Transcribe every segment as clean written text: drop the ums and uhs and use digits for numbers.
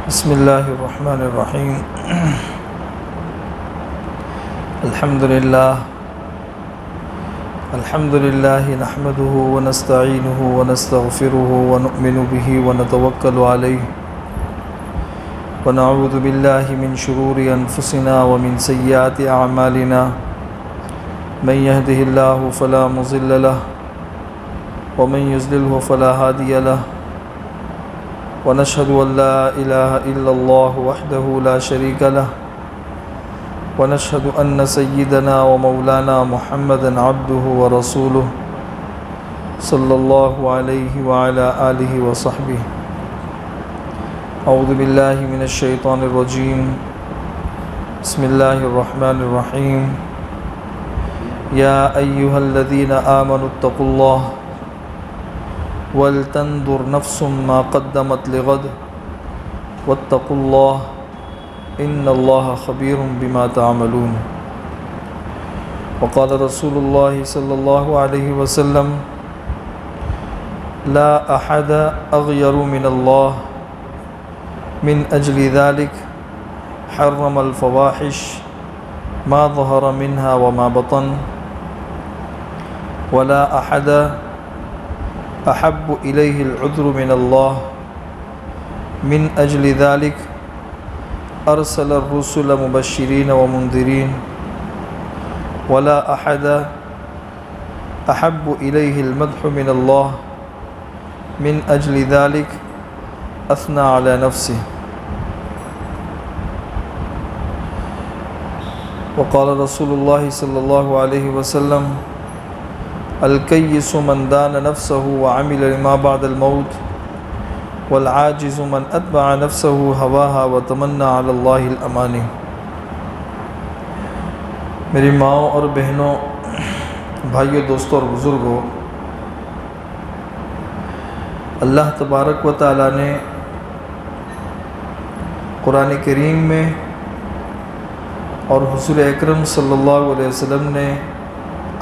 بسم اللہ الرحمن الرحیم الحمد للہ نحمده ونستعینه ونستغفره ونؤمن به ونتوکل علیہ ونعوذ باللہ من شرور انفسنا ومن سیئات اعمالنا من يهده اللہ فلا مضل له ومن يضلله فلا هادی له ونشهد أن لا إله إلا الله وحده لا شريك له ونشهد أن سيدنا ومولانا محمدا عبده ورسوله صلى الله عليه وعلى آله وصحبه. أعوذ بالله من الشيطان الرجيم. بسم الله الرحمن الرحيم. يا أيها الذين آمنوا اتقوا الله وَلْتَنْظُرْ نَفْسٌ مَا قَدَّمَتْ لِغَدٍ وَاتَّقُوا اللَّهَ إِنَّ اللَّهَ خَبِيرٌ بِمَا تَعْمَلُونَ. وقال رسول الله صلى الله عليه وسلم لا أحد أغير من الله من أجل ذلك حرم الفواحش ما ظهر منها وما بطن ولا أحد أحب إليه العذر من الله من أجل ذلك أرسل الرسل مبشرين ومنذرين ولا أحد أحب إليه المدح من الله من أجل ذلك أثنى على نفسه. وقال رسول الله صلى الله عليه وسلم الکیس من دان نفسه وعمل لما بعد الموت والعاجز من اتبع نفسه هواها وتمنى على الله الامانی. میری ماؤں اور بہنوں، بھائیوں، دوستوں اور بزرگوں، اللہ تبارک و تعالیٰ نے قرآن کریم میں اور حضور اکرم صلی اللہ علیہ وسلم نے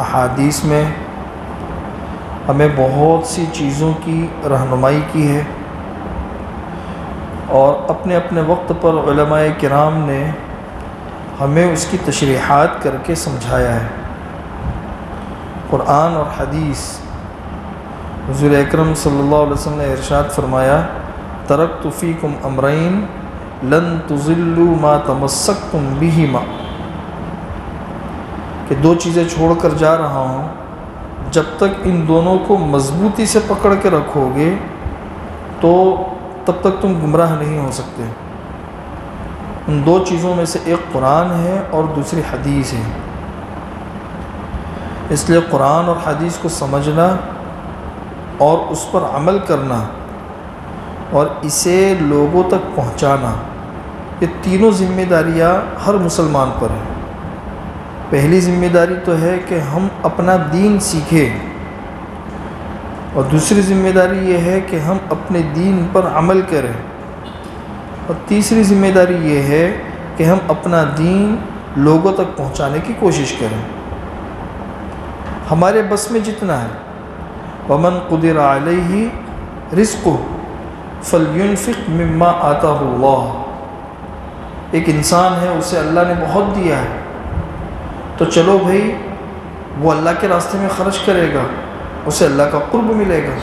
احادیث میں ہمیں بہت سی چیزوں کی رہنمائی کی ہے، اور اپنے اپنے وقت پر علماء کرام نے ہمیں اس کی تشریحات کر کے سمجھایا ہے. قرآن اور حدیث، حضور اکرم صلی اللہ علیہ وسلم نے ارشاد فرمایا ترکت فیکم امرین لن تضلوا ما تمسکتم بہما، کہ دو چیزیں چھوڑ کر جا رہا ہوں، جب تک ان دونوں کو مضبوطی سے پکڑ کے رکھو گے تو تب تک تم گمراہ نہیں ہو سکتے. ان دو چیزوں میں سے ایک قرآن ہے اور دوسری حدیث ہے. اس لیے قرآن اور حدیث کو سمجھنا اور اس پر عمل کرنا اور اسے لوگوں تک پہنچانا، یہ تینوں ذمہ داریاں ہر مسلمان پر ہیں. پہلی ذمہ داری تو ہے کہ ہم اپنا دین سیکھیں، اور دوسری ذمہ داری یہ ہے کہ ہم اپنے دین پر عمل کریں، اور تیسری ذمہ داری یہ ہے کہ ہم اپنا دین لوگوں تک پہنچانے کی کوشش کریں ہمارے بس میں جتنا ہے. وَمَنْ قُدِرَ عَلَيْهِ رِزْقُهُ فَلْيُنْفِقْ مِمَّا آتَاهُ اللَّهُ. ایک انسان ہے، اسے اللہ نے بہت دیا ہے، تو چلو بھائی وہ اللہ کے راستے میں خرچ کرے گا، اسے اللہ کا قرب ملے گا،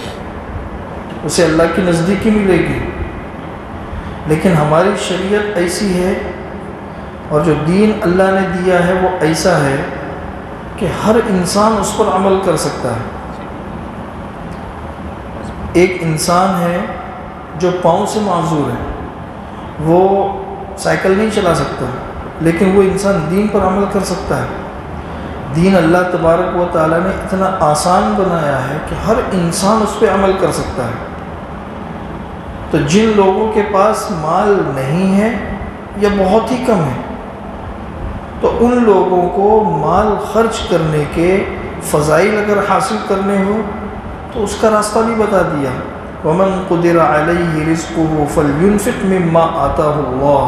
اسے اللہ کی نزدیکی ملے گی. لیکن ہماری شریعت ایسی ہے اور جو دین اللہ نے دیا ہے وہ ایسا ہے کہ ہر انسان اس پر عمل کر سکتا ہے. ایک انسان ہے جو پاؤں سے معذور ہے، وہ سائیکل نہیں چلا سکتا، لیکن وہ انسان دین پر عمل کر سکتا ہے. دین اللہ تبارک و تعالیٰ نے اتنا آسان بنایا ہے کہ ہر انسان اس پہ عمل کر سکتا ہے. تو جن لوگوں کے پاس مال نہیں ہے یا بہت ہی کم ہے، تو ان لوگوں کو مال خرچ کرنے کے فضائل اگر حاصل کرنے ہو تو اس کا راستہ بھی بتا دیا. وَمَنْ قُدِرَ عَلَيْهِ رِزْقُهُ فَلْيُنْفِقْ مِمَّا آتَاهُ اللَّهُ.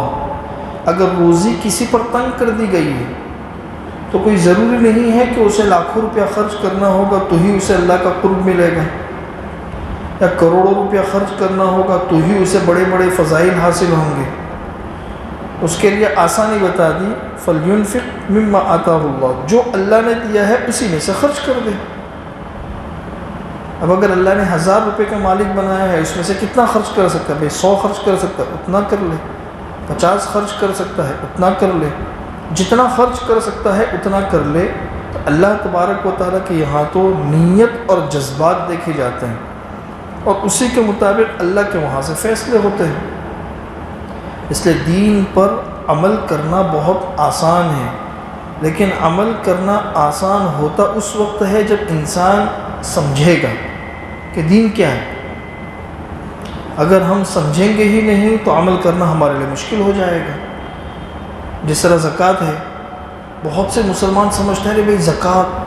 اگر روزی کسی پر تنگ کر دی گئی ہے تو کوئی ضروری نہیں ہے کہ اسے لاکھوں روپیہ خرچ کرنا ہوگا تو ہی اسے اللہ کا قرب ملے گا. یا کروڑوں روپیہ خرچ کرنا ہوگا تو ہی اسے بڑے بڑے فضائل حاصل ہوں گے. اس کے لیے آسانی بتا دی، فَلْيُنْفِقْ مِمَّا آتَاهُ اللَّهُ، جو اللہ نے دیا ہے اسی میں سے خرچ کر دے. اب اگر اللہ نے 1000 روپے کا مالک بنایا ہے، اس میں سے کتنا خرچ کر سکتا ہے؟ 100 خرچ کر سکتا ہے اتنا کر لے، 50 خرچ کر سکتا ہے اتنا کر لے، جتنا خرچ کر سکتا ہے اتنا کر لے. تو اللہ تبارک و تعالیٰ کے یہاں تو نیت اور جذبات دیکھے جاتے ہیں، اور اسی کے مطابق اللہ کے وہاں سے فیصلے ہوتے ہیں. اس لیے دین پر عمل کرنا بہت آسان ہے، لیکن عمل کرنا آسان ہوتا اس وقت ہے جب انسان سمجھے گا کہ دین کیا ہے. اگر ہم سمجھیں گے ہی نہیں تو عمل کرنا ہمارے لیے مشکل ہو جائے گا. جس طرح زکوٰۃ ہے، بہت سے مسلمان سمجھتے ہیں کہ بھئی زکوٰۃ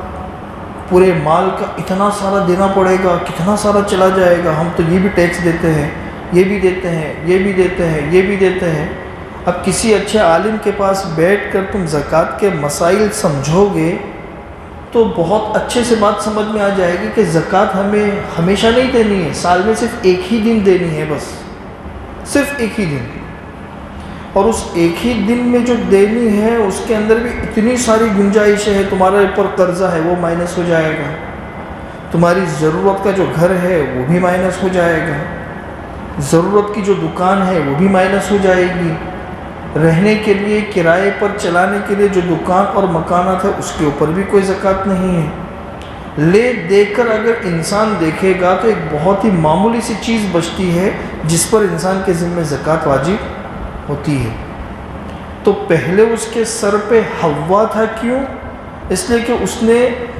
پورے مال کا اتنا سارا دینا پڑے گا، کتنا سارا چلا جائے گا، ہم تو یہ بھی ٹیکس دیتے ہیں، یہ بھی دیتے ہیں، یہ بھی دیتے ہیں، یہ بھی دیتے ہیں. اب کسی اچھے عالم کے پاس بیٹھ کر تم زکوٰۃ کے مسائل سمجھو گے تو بہت اچھے سے بات سمجھ میں آ جائے گی کہ زکوٰۃ ہمیں ہمیشہ نہیں دینی ہے، سال میں صرف ایک ہی دن دینی ہے، بس صرف ایک ہی دن. اور اس ایک ہی دن میں جو دینی ہے اس کے اندر بھی اتنی ساری گنجائشیں ہیں. تمہارے اوپر قرضہ ہے وہ مائنس ہو جائے گا، تمہاری ضرورت کا جو گھر ہے وہ بھی مائنس ہو جائے گا، ضرورت کی جو دکان ہے وہ بھی مائنس ہو جائے گی، رہنے کے لیے کرائے پر چلانے کے لیے جو دکان اور مکانات ہے اس کے اوپر بھی کوئی زکوٰۃ نہیں ہے. لے دے کر اگر انسان دیکھے گا تو ایک بہت ہی معمولی سی چیز بچتی ہے جس پر انسان کے ذمہ زکوٰۃ واجب ہوتی ہے. تو پہلے اس کے سر پہ حوا تھا، کیوں؟ اس لیے کہ اس نے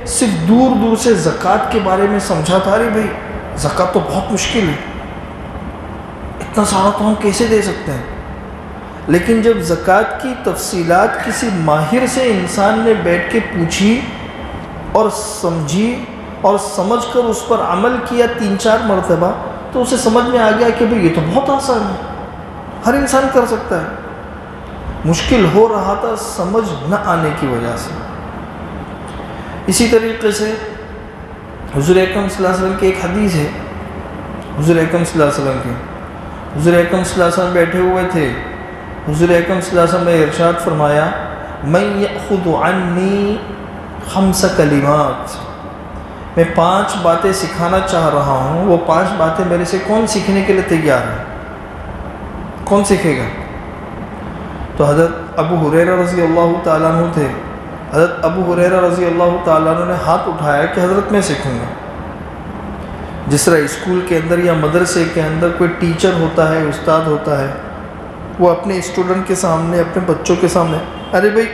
صرف دور دور سے زکوٰۃ کے بارے میں سمجھا تھا. ارے بھائی زکوٰۃ تو بہت مشکل ہے، اتنا سارا تو ہم کیسے دے سکتے ہیں؟ لیکن جب زکوٰۃ کی تفصیلات کسی ماہر سے انسان نے بیٹھ کے پوچھی اور سمجھی اور سمجھ کر اس پر عمل کیا 3-4 مرتبہ، تو اسے سمجھ میں آ گیا کہ بھئی یہ تو بہت آسان ہے، ہر انسان کر سکتا ہے. مشکل ہو رہا تھا سمجھ نہ آنے کی وجہ سے. اسی طریقے سے حضور اکرم صلی اللہ علیہ وسلم کی ایک حدیث ہے، حضور اکرم صلی اللہ علیہ وسلم کی، حضور اکرم صلی اللہ علیہ وسلم بیٹھے ہوئے تھے. حضور اکرم صلی اللہ علیہ وسلم نے ارشاد فرمایا، من یأخذ عنی 5 کلمات، میں 5 باتیں سکھانا چاہ رہا ہوں، وہ 5 باتیں میرے سے کون سیکھنے کے لیے تیار ہے؟ کون سیکھے گا؟ تو حضرت ابو ہریرہ رضی اللہ تعالیٰ عنہ تھے. حضرت ابو ہریرہ رضی اللہ تعالیٰ عنہ نے ہاتھ اٹھایا کہ حضرت میں سیکھوں گا. جس طرح اسکول کے اندر یا مدرسے کے اندر کوئی ٹیچر ہوتا ہے، استاد ہوتا ہے، وہ اپنے اسٹوڈنٹ کے سامنے، اپنے بچوں کے سامنے، ارے بھائی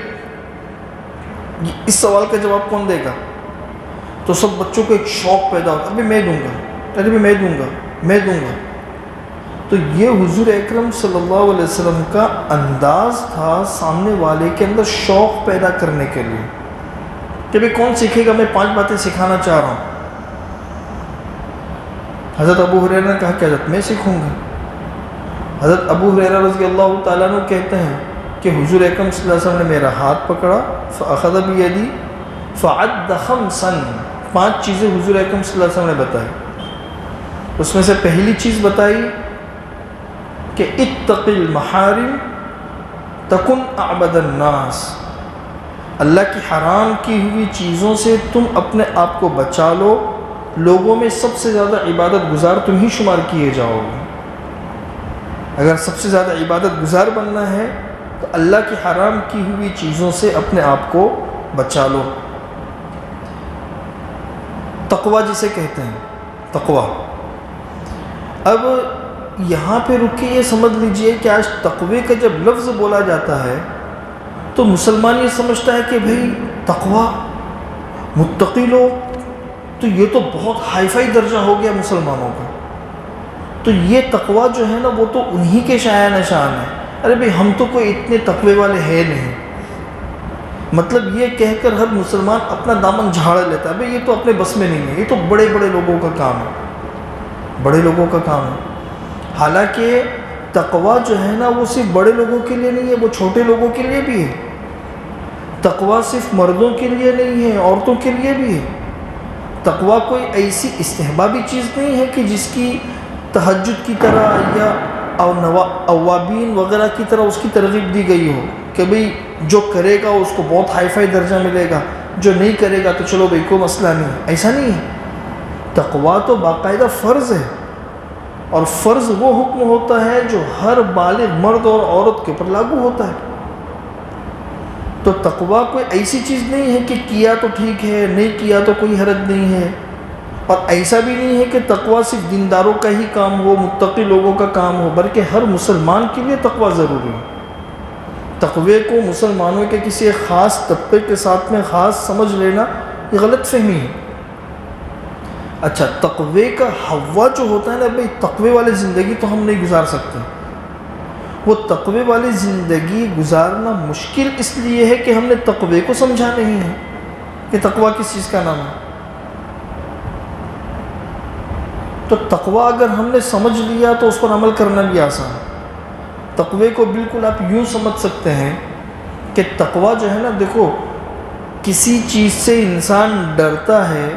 اس سوال کا جواب کون دے گا؟ تو سب بچوں کو ایک شوق پیدا ہوتا ہے، ابھی میں دوں گا، ارے بھائی میں دوں گا، میں دوں گا. تو یہ حضور اکرم صلی اللہ علیہ وسلم کا انداز تھا سامنے والے کے اندر شوق پیدا کرنے کے لیے کہ بھائی کون سیکھے گا، میں 5 باتیں سکھانا چاہ رہا ہوں. حضرت ابو ہریرہ نے کہا کہ حضرت میں سیکھوں گا. حضرت ابو ہریرہ رضی اللہ تعالیٰ عنہ کہتے ہیں کہ حضور اکرم صلی اللہ علیہ وسلم نے میرا ہاتھ پکڑا، فأخذ بیدی فعد 5، 5 چیزیں حضور اکرم صلی اللہ علیہ وسلم نے بتائی. اس میں سے پہلی چیز بتائی کہ اتق المحارم تکن اعبد الناس، اللہ کی حرام کی ہوئی چیزوں سے تم اپنے آپ کو بچا لو، لوگوں میں سب سے زیادہ عبادت گزار تم ہی شمار کیے جاؤ گے. اگر سب سے زیادہ عبادت گزار بننا ہے تو اللہ کی حرام کی ہوئی چیزوں سے اپنے آپ کو بچا لو. تقوی جسے کہتے ہیں، تقوی. اب یہاں پہ رک کے یہ سمجھ لیجئے کہ آج تقوی کا جب لفظ بولا جاتا ہے تو مسلمان یہ سمجھتا ہے کہ بھئی تقوی، متقی لوگ، تو یہ تو بہت ہائی فائی درجہ ہو گیا مسلمانوں کا، تو یہ تقوی جو ہے نا وہ تو انہی کے شایان نشان ہے. ارے بھئی ہم تو کوئی اتنے تقوی والے ہیں نہیں. مطلب یہ کہہ کر ہر مسلمان اپنا دامن جھاڑ لیتا ہے، بھئی یہ تو اپنے بس میں نہیں ہے، یہ تو بڑے بڑے لوگوں کا کام ہے، بڑے لوگوں کا کام ہے. حالانکہ تقوی جو ہے نا وہ صرف بڑے لوگوں کے لیے نہیں ہے، وہ چھوٹے لوگوں کے لیے بھی ہے. تقوی صرف مردوں کے لیے نہیں ہے، عورتوں کے لیے بھی ہے. تقویٰ کوئی ایسی استحبابی چیز نہیں ہے کہ جس کی تہجد کی طرح یا اوابین وغیرہ کی طرح اس کی ترغیب دی گئی ہو کہ بھئی جو کرے گا اس کو بہت ہائی فائی درجہ ملے گا، جو نہیں کرے گا تو چلو بھئی کوئی مسئلہ نہیں ہے. ایسا نہیں ہے. تقویٰ تو باقاعدہ فرض ہے، اور فرض وہ حکم ہوتا ہے جو ہر بالغ مرد اور عورت کے اوپر لاگو ہوتا ہے. تو تقویٰ کوئی ایسی چیز نہیں ہے کہ کیا تو ٹھیک ہے، نہیں کیا تو کوئی حرج نہیں ہے. اور ایسا بھی نہیں ہے کہ تقویٰ صرف دینداروں کا ہی کام ہو، متقی لوگوں کا کام ہو، بلکہ ہر مسلمان کے لیے تقویٰ ضروری ہے. تقوی کو مسلمانوں کے کسی ایک خاص طبقے کے ساتھ میں خاص سمجھ لینا یہ غلط فہمی ہے. اچھا، تقوی کا ہوا جو ہوتا ہے نا بھائی، تقوی والی زندگی تو ہم نہیں گزار سکتے. وہ تقوی والی زندگی گزارنا مشکل اس لیے ہے کہ ہم نے تقوی کو سمجھا نہیں ہے کہ تقوی کس چیز کا نام ہے. تو تقوی اگر ہم نے سمجھ لیا تو اس پر عمل کرنا بھی آسان ہے. تقوی کو بالکل آپ یوں سمجھ سکتے ہیں کہ تقوی جو ہے نا، دیکھو کسی چیز سے انسان ڈرتا ہے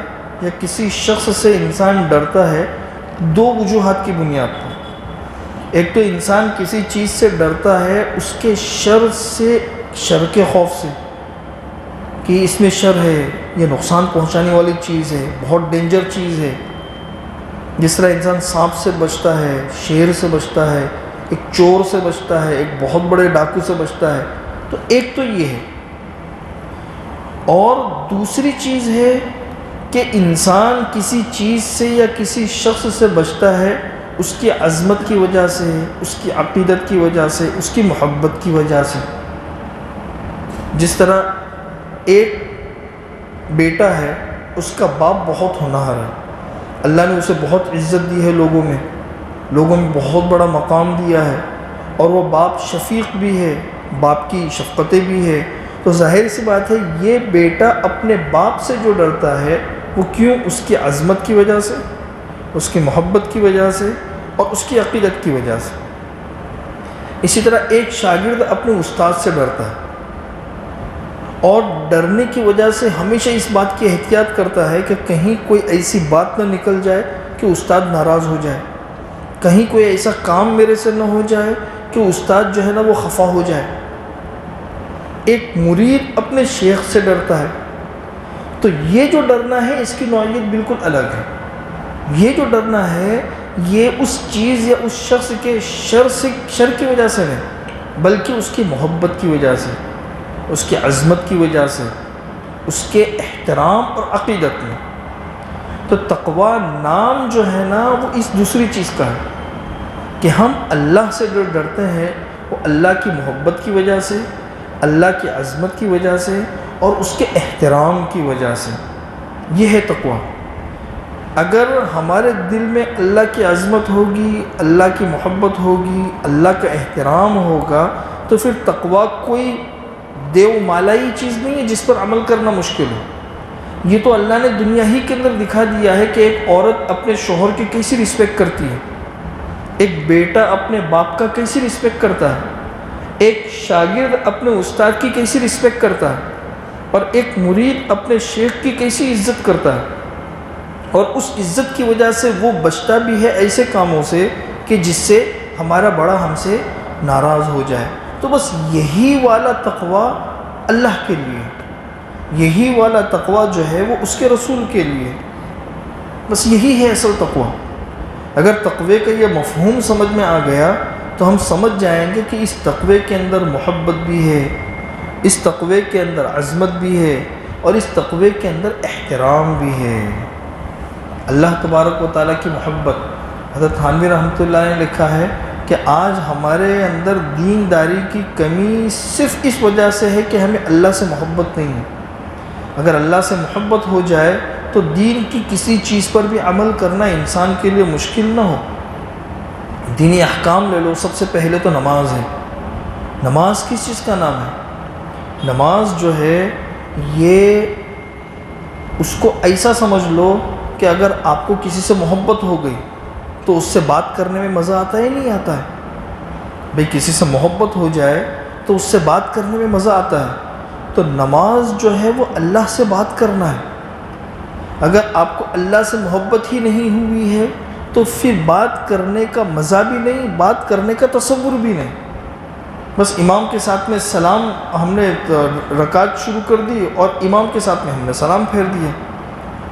یا کسی شخص سے انسان ڈرتا ہے دو وجوہات کی بنیاد پر. ایک تو انسان کسی چیز سے ڈرتا ہے اس کے شر سے، شر کے خوف سے کہ اس میں شر ہے، یہ نقصان پہنچانے والی چیز ہے، بہت ڈینجر چیز ہے. جس طرح انسان سانپ سے بچتا ہے، شیر سے بچتا ہے، ایک چور سے بچتا ہے، ایک بہت بڑے ڈاکو سے بچتا ہے. تو ایک تو یہ ہے. اور دوسری چیز ہے کہ انسان کسی چیز سے یا کسی شخص سے بچتا ہے اس کی عظمت کی وجہ سے، اس کی عقیدت کی وجہ سے، اس کی محبت کی وجہ سے. جس طرح ایک بیٹا ہے، اس کا باپ بہت ہونہار ہے، اللہ نے اسے بہت عزت دی ہے، لوگوں میں بہت بڑا مقام دیا ہے، اور وہ باپ شفیق بھی ہے، باپ کی شفقتیں بھی ہے. تو ظاہر سی بات ہے یہ بیٹا اپنے باپ سے جو ڈرتا ہے وہ کیوں؟ اس کی عظمت کی وجہ سے، اس کی محبت کی وجہ سے، اور اس کی عقیدت کی وجہ سے. اسی طرح ایک شاگرد اپنے استاد سے ڈرتا ہے، اور ڈرنے کی وجہ سے ہمیشہ اس بات کی احتیاط کرتا ہے کہ کہیں کوئی ایسی بات نہ نکل جائے کہ استاد ناراض ہو جائے، کہیں کوئی ایسا کام میرے سے نہ ہو جائے کہ استاد جو ہے نا وہ خفا ہو جائے. ایک مرید اپنے شیخ سے ڈرتا ہے. تو یہ جو ڈرنا ہے اس کی نوعیت بالکل الگ ہے. یہ جو ڈرنا ہے یہ اس چیز یا اس شخص کے شر کی وجہ سے نہیں، بلکہ اس کی محبت کی وجہ سے، اس کی عظمت کی وجہ سے، اس کے احترام اور عقیدت میں. تو تقوی نام جو ہے نا وہ اس دوسری چیز کا ہے کہ ہم اللہ سے جو ڈرتے ہیں وہ اللہ کی محبت کی وجہ سے، اللہ کی عظمت کی وجہ سے، اور اس کے احترام کی وجہ سے. یہ ہے تقوی. اگر ہمارے دل میں اللہ کی عظمت ہوگی، اللہ کی محبت ہوگی، اللہ کا احترام ہوگا، تو پھر تقوی کوئی دیو مالائی چیز نہیں ہے جس پر عمل کرنا مشکل ہو. یہ تو اللہ نے دنیا ہی کے اندر دکھا دیا ہے کہ ایک عورت اپنے شوہر کی کیسی رسپیکٹ کرتی ہے، ایک بیٹا اپنے باپ کا کیسی رسپیکٹ کرتا ہے، ایک شاگرد اپنے استاد کی کیسی رسپیکٹ کرتا ہے، اور ایک مرید اپنے شیخ کی کیسی عزت کرتا ہے. اور اس عزت کی وجہ سے وہ بچتا بھی ہے ایسے کاموں سے کہ جس سے ہمارا بڑا ہم سے ناراض ہو جائے. تو بس یہی والا تقوی اللہ کے لیے، یہی والا تقوی جو ہے وہ اس کے رسول کے لیے. بس یہی ہے اصل تقوی. اگر تقوی کا یہ مفہوم سمجھ میں آ گیا تو ہم سمجھ جائیں گے کہ اس تقوی کے اندر محبت بھی ہے، اس تقوی کے اندر عظمت بھی ہے، اور اس تقوی کے اندر احترام بھی ہے. اللہ تبارک و تعالیٰ کی محبت. حضرت تھانوی رحمۃ اللہ نے لکھا ہے کہ آج ہمارے اندر دینداری کی کمی صرف اس وجہ سے ہے کہ ہمیں اللہ سے محبت نہیں ہے. اگر اللہ سے محبت ہو جائے تو دین کی کسی چیز پر بھی عمل کرنا انسان کے لیے مشکل نہ ہو. دینی احکام لے لو، سب سے پہلے تو نماز ہے. نماز کس چیز کا نام ہے؟ نماز جو ہے یہ اس کو ایسا سمجھ لو کہ اگر آپ کو کسی سے محبت ہو گئی تو اس سے بات کرنے میں مزہ آتا ہے نہیں آتا ہے؟ بھئی کسی سے محبت ہو جائے تو اس سے بات کرنے میں مزہ آتا ہے. تو نماز جو ہے وہ اللہ سے بات کرنا ہے. اگر آپ کو اللہ سے محبت ہی نہیں ہوئی ہے تو پھر بات کرنے کا مزہ بھی نہیں، بات کرنے کا تصور بھی نہیں۔ بس امام کے ساتھ میں سلام، ہم نے رکعت شروع کر دی اور امام کے ساتھ میں ہم نے سلام پھیر دیا،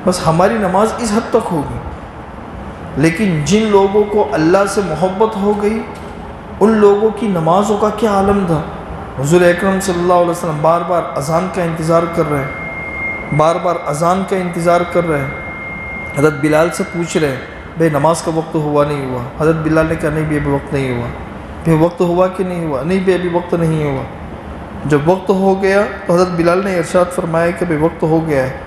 بس ہماری نماز اس حد تک ہوگی۔ لیکن جن لوگوں کو اللہ سے محبت ہو گئی ان لوگوں کی نمازوں کا کیا عالم تھا۔ حضور اکرم صلی اللہ علیہ وسلم بار بار اذان کا انتظار کر رہے ہیں، بار بار اذان کا انتظار کر رہے ہیں۔ حضرت بلال سے پوچھ رہے ہیں بھئی نماز کا وقت ہوا نہیں ہوا؟ حضرت بلال نے کہا نہیں بھی ابھی وقت نہیں ہوا۔ پھر وقت ہوا کہ نہیں ہوا؟ نہیں بھی ابھی وقت نہیں ہوا۔ جب وقت ہو گیا تو حضرت بلال نے ارشاد فرمایا کہ بھئی وقت ہو گیا ہے۔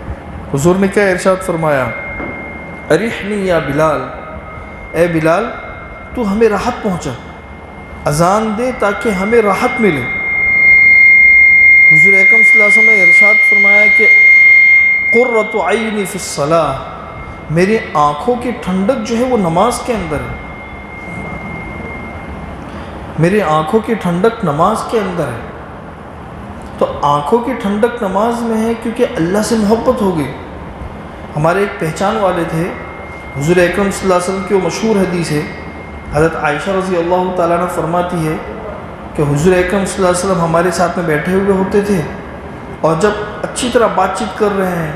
حضور نے کیا ارشاد فرمایا؟ ارحنی یا بلال، اے بلال تو ہمیں راحت پہنچا، اذان دے تاکہ ہمیں راحت ملے۔ حضور اکرم صلی اللہ علیہ وسلم نے ارشاد فرمایا کہ قرۃ عینی فی الصلاۃ، میری آنکھوں کی ٹھنڈک جو ہے وہ نماز کے اندر ہے، میری آنکھوں کی ٹھنڈک نماز کے اندر ہے۔ تو آنکھوں کی ٹھنڈک نماز میں ہے کیونکہ اللہ سے محبت ہو گئی۔ ہمارے ایک پہچان والے تھے حضور اکرم صلی اللہ علیہ وسلم کی وہ مشہور حدیث ہے، حضرت عائشہ رضی اللہ تعالیٰ عنہ فرماتی ہے کہ حضور اکرم صلی اللہ علیہ وسلم ہمارے ساتھ میں بیٹھے ہوئے ہوتے تھے اور جب اچھی طرح بات چیت کر رہے ہیں،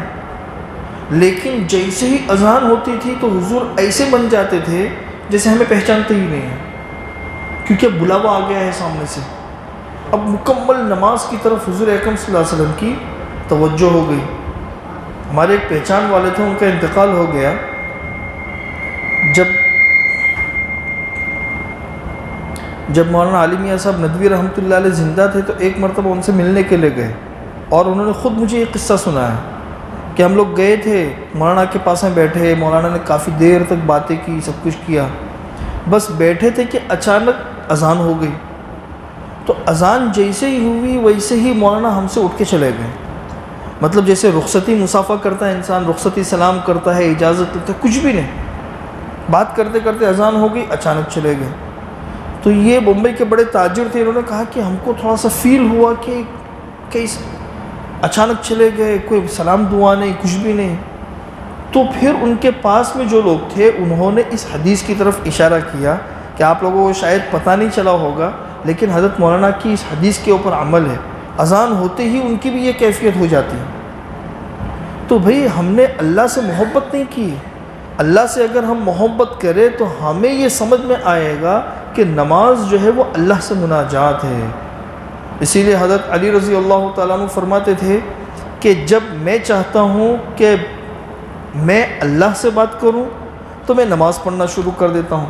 لیکن جیسے ہی اذان ہوتی تھی تو حضور ایسے بن جاتے تھے جیسے ہمیں پہچانتے ہی نہیں ہیں، کیونکہ بلاوا آ گیا ہے سامنے سے۔ اب مکمل نماز کی طرف حضور اکرم صلی اللہ علیہ وسلم کی توجہ ہو گئی۔ ہمارے ایک پہچان والے تھے، ان کا انتقال ہو گیا۔ جب مولانا علی میاں صاحب ندوی رحمۃ اللہ علیہ زندہ تھے تو ایک مرتبہ ان سے ملنے کے لیے گئے اور انہوں نے خود مجھے یہ قصہ سنایا کہ ہم لوگ گئے تھے، مولانا کے پاس میں بیٹھے، مولانا نے کافی دیر تک باتیں کی، سب کچھ کیا، بس بیٹھے تھے کہ اچانک اذان ہو گئی۔ تو اذان جیسے ہی ہوئی ویسے ہی مولانا ہم سے اٹھ کے چلے گئے، مطلب جیسے رخصتی مصافحہ کرتا ہے انسان، رخصتی سلام کرتا ہے، اجازت لیتا ہے، کچھ بھی نہیں، بات کرتے کرتے اذان ہو گئی، اچانک چلے گئے۔ تو یہ بمبئی کے بڑے تاجر تھے، انہوں نے کہا کہ ہم کو تھوڑا سا فیل ہوا کہ اچانک چلے گئے، کوئی سلام دعا نہیں، کچھ بھی نہیں۔ تو پھر ان کے پاس میں جو لوگ تھے انہوں نے اس حدیث کی طرف اشارہ کیا کہ آپ لوگوں کو شاید پتہ نہیں چلا ہوگا، لیکن حضرت مولانا کی اس حدیث کے اوپر عمل ہے، اذان ہوتے ہی ان کی بھی یہ کیفیت ہو جاتی ہے۔ تو بھئی ہم نے اللہ سے محبت نہیں کی، اللہ سے اگر ہم محبت کریں تو ہمیں یہ سمجھ میں آئے گا کہ نماز جو ہے وہ اللہ سے مناجات ہے۔ اسی لیے حضرت علی رضی اللہ تعالیٰ عنہ فرماتے تھے کہ جب میں چاہتا ہوں کہ میں اللہ سے بات کروں تو میں نماز پڑھنا شروع کر دیتا ہوں،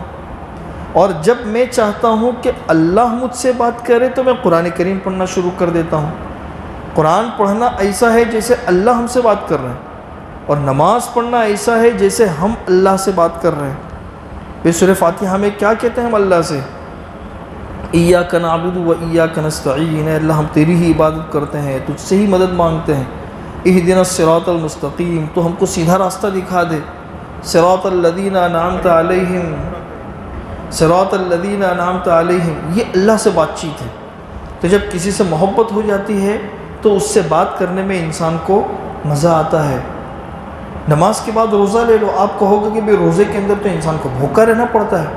اور جب میں چاہتا ہوں کہ اللہ مجھ سے بات کرے تو میں قرآن کریم پڑھنا شروع کر دیتا ہوں۔ قرآن پڑھنا ایسا ہے جیسے اللہ ہم سے بات کر رہے ہیں، اور نماز پڑھنا ایسا ہے جیسے ہم اللہ سے بات کر رہے ہیں۔ بے سورہ فاتحہ میں کیا کہتے ہیں ہم اللہ سے؟ ایاک نعبد و ایاک نستعین، اے اللہ ہم تیری ہی عبادت کرتے ہیں، تجھ سے ہی مدد مانگتے ہیں۔ اہدنا الصراط المستقیم، تو ہم کو سیدھا راستہ دکھا دے۔ صراط الذین انعمت علیہم، صراط الذین انعمت علیہم، یہ اللہ سے بات چیت ہے۔ تو جب کسی سے محبت ہو جاتی ہے تو اس سے بات کرنے میں انسان کو مزہ آتا ہے۔ نماز کے بعد روزہ لے لو، آپ کہو گے کہ بھئی روزے کے اندر تو انسان کو بھوکا رہنا پڑتا ہے۔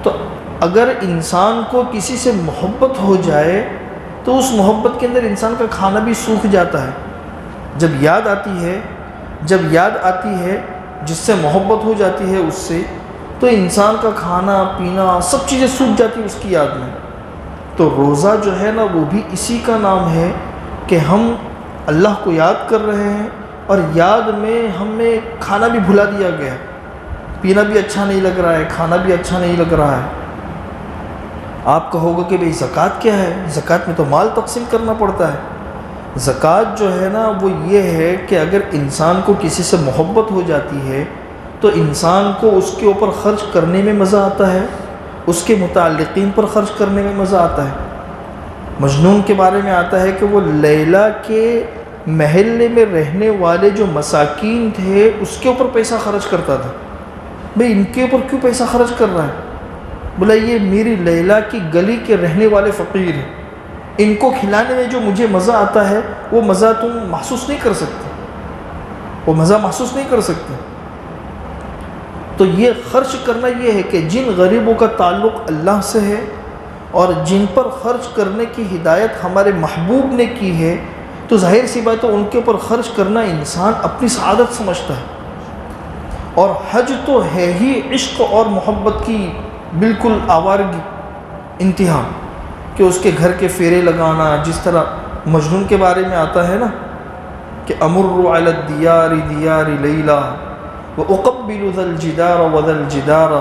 تو اگر انسان کو کسی سے محبت ہو جائے تو اس محبت کے اندر انسان کا کھانا بھی سوکھ جاتا ہے۔ جب یاد آتی ہے جس سے محبت ہو جاتی ہے اس سے، تو انسان کا کھانا پینا سب چیزیں سوکھ جاتی ہیں اس کی یاد میں۔ تو روزہ جو ہے نا وہ بھی اسی کا نام ہے کہ ہم اللہ کو یاد کر رہے ہیں، اور یاد میں ہمیں کھانا بھی بھلا دیا گیا، پینا بھی اچھا نہیں لگ رہا ہے، کھانا بھی اچھا نہیں لگ رہا ہے۔ آپ کہو گے کہ بھئی زکوٰۃ کیا ہے؟ زکوٰۃ میں تو مال تقسیم کرنا پڑتا ہے۔ زکوٰۃ جو ہے نا وہ یہ ہے کہ اگر انسان کو کسی سے محبت ہو جاتی ہے تو انسان کو اس کے اوپر خرچ کرنے میں مزہ آتا ہے، اس کے متعلقین پر خرچ کرنے میں مزہ آتا ہے۔ مجنون کے بارے میں آتا ہے کہ وہ لیلا کے محلے میں رہنے والے جو مساکین تھے اس کے اوپر پیسہ خرچ کرتا تھا۔ بھئی ان کے اوپر کیوں پیسہ خرچ کر رہا ہے؟ بولا یہ میری لیلا کی گلی کے رہنے والے فقیر ہیں، ان کو کھلانے میں جو مجھے مزہ آتا ہے وہ مزہ تم محسوس نہیں کر سکتے۔ وہ مزہ محسوس نہیں کر سکتے۔ تو یہ خرچ کرنا یہ ہے کہ جن غریبوں کا تعلق اللہ سے ہے اور جن پر خرچ کرنے کی ہدایت ہمارے محبوب نے کی ہے، تو ظاہر سی بات ہے ان کے اوپر خرچ کرنا انسان اپنی سعادت سمجھتا ہے۔ اور حج تو ہے ہی عشق اور محبت کی بالکل آوارگی انتہا، کہ اس کے گھر کے پھیرے لگانا، جس طرح مجنون کے بارے میں آتا ہے نا کہ امر علی الدیار دیار لیلا واقبل ذا الجدار وذا الجدار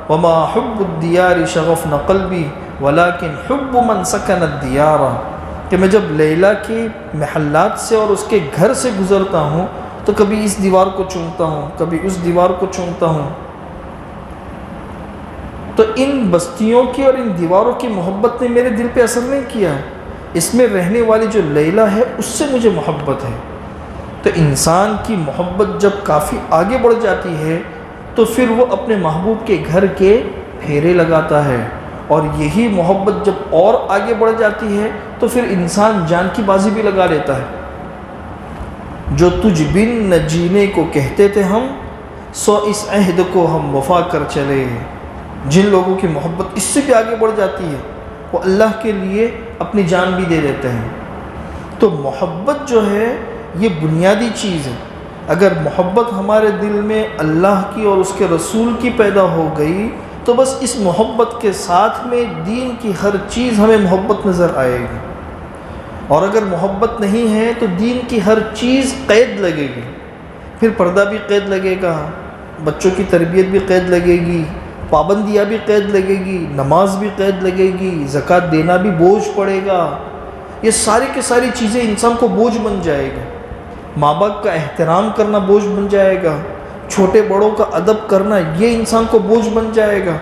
وما حب الدیار شغفنا قلبی ولكن حب من سکن الدیار، کہ میں جب لیلا کے محلات سے اور اس کے گھر سے گزرتا ہوں تو کبھی اس دیوار کو چومتا ہوں، کبھی اس دیوار کو چومتا ہوں، تو ان بستیوں کی اور ان دیواروں کی محبت نے میرے دل پہ اثر نہیں کیا ہے، اس میں رہنے والی جو لیلا ہے اس سے مجھے محبت ہے۔ تو انسان کی محبت جب کافی آگے بڑھ جاتی ہے تو پھر وہ اپنے محبوب کے گھر کے پھیرے لگاتا ہے، اور یہی محبت جب اور آگے بڑھ جاتی ہے تو پھر انسان جان کی بازی بھی لگا لیتا ہے۔ جو تجھ بن نہ جینے کو کہتے تھے ہم، سو اس عہد کو ہم وفا کر چلے۔ جن لوگوں کی محبت اس سے بھی آگے بڑھ جاتی ہے وہ اللہ کے لیے اپنی جان بھی دے دیتے ہیں۔ تو محبت جو ہے یہ بنیادی چیز ہے۔ اگر محبت ہمارے دل میں اللہ کی اور اس کے رسول کی پیدا ہو گئی تو بس اس محبت کے ساتھ میں دین کی ہر چیز ہمیں محبت نظر آئے گی، اور اگر محبت نہیں ہے تو دین کی ہر چیز قید لگے گی، پھر پردہ بھی قید لگے گا، بچوں کی تربیت بھی قید لگے گی، پابندیاں بھی قید لگے گی، نماز بھی قید لگے گی، زکوٰۃ دینا بھی بوجھ پڑے گا، یہ ساری کی ساری چیزیں انسان کو بوجھ بن جائے گا۔ ماں باپ کا احترام کرنا بوجھ بن جائے گا، چھوٹے بڑوں کا ادب کرنا یہ انسان کو بوجھ بن جائے گا،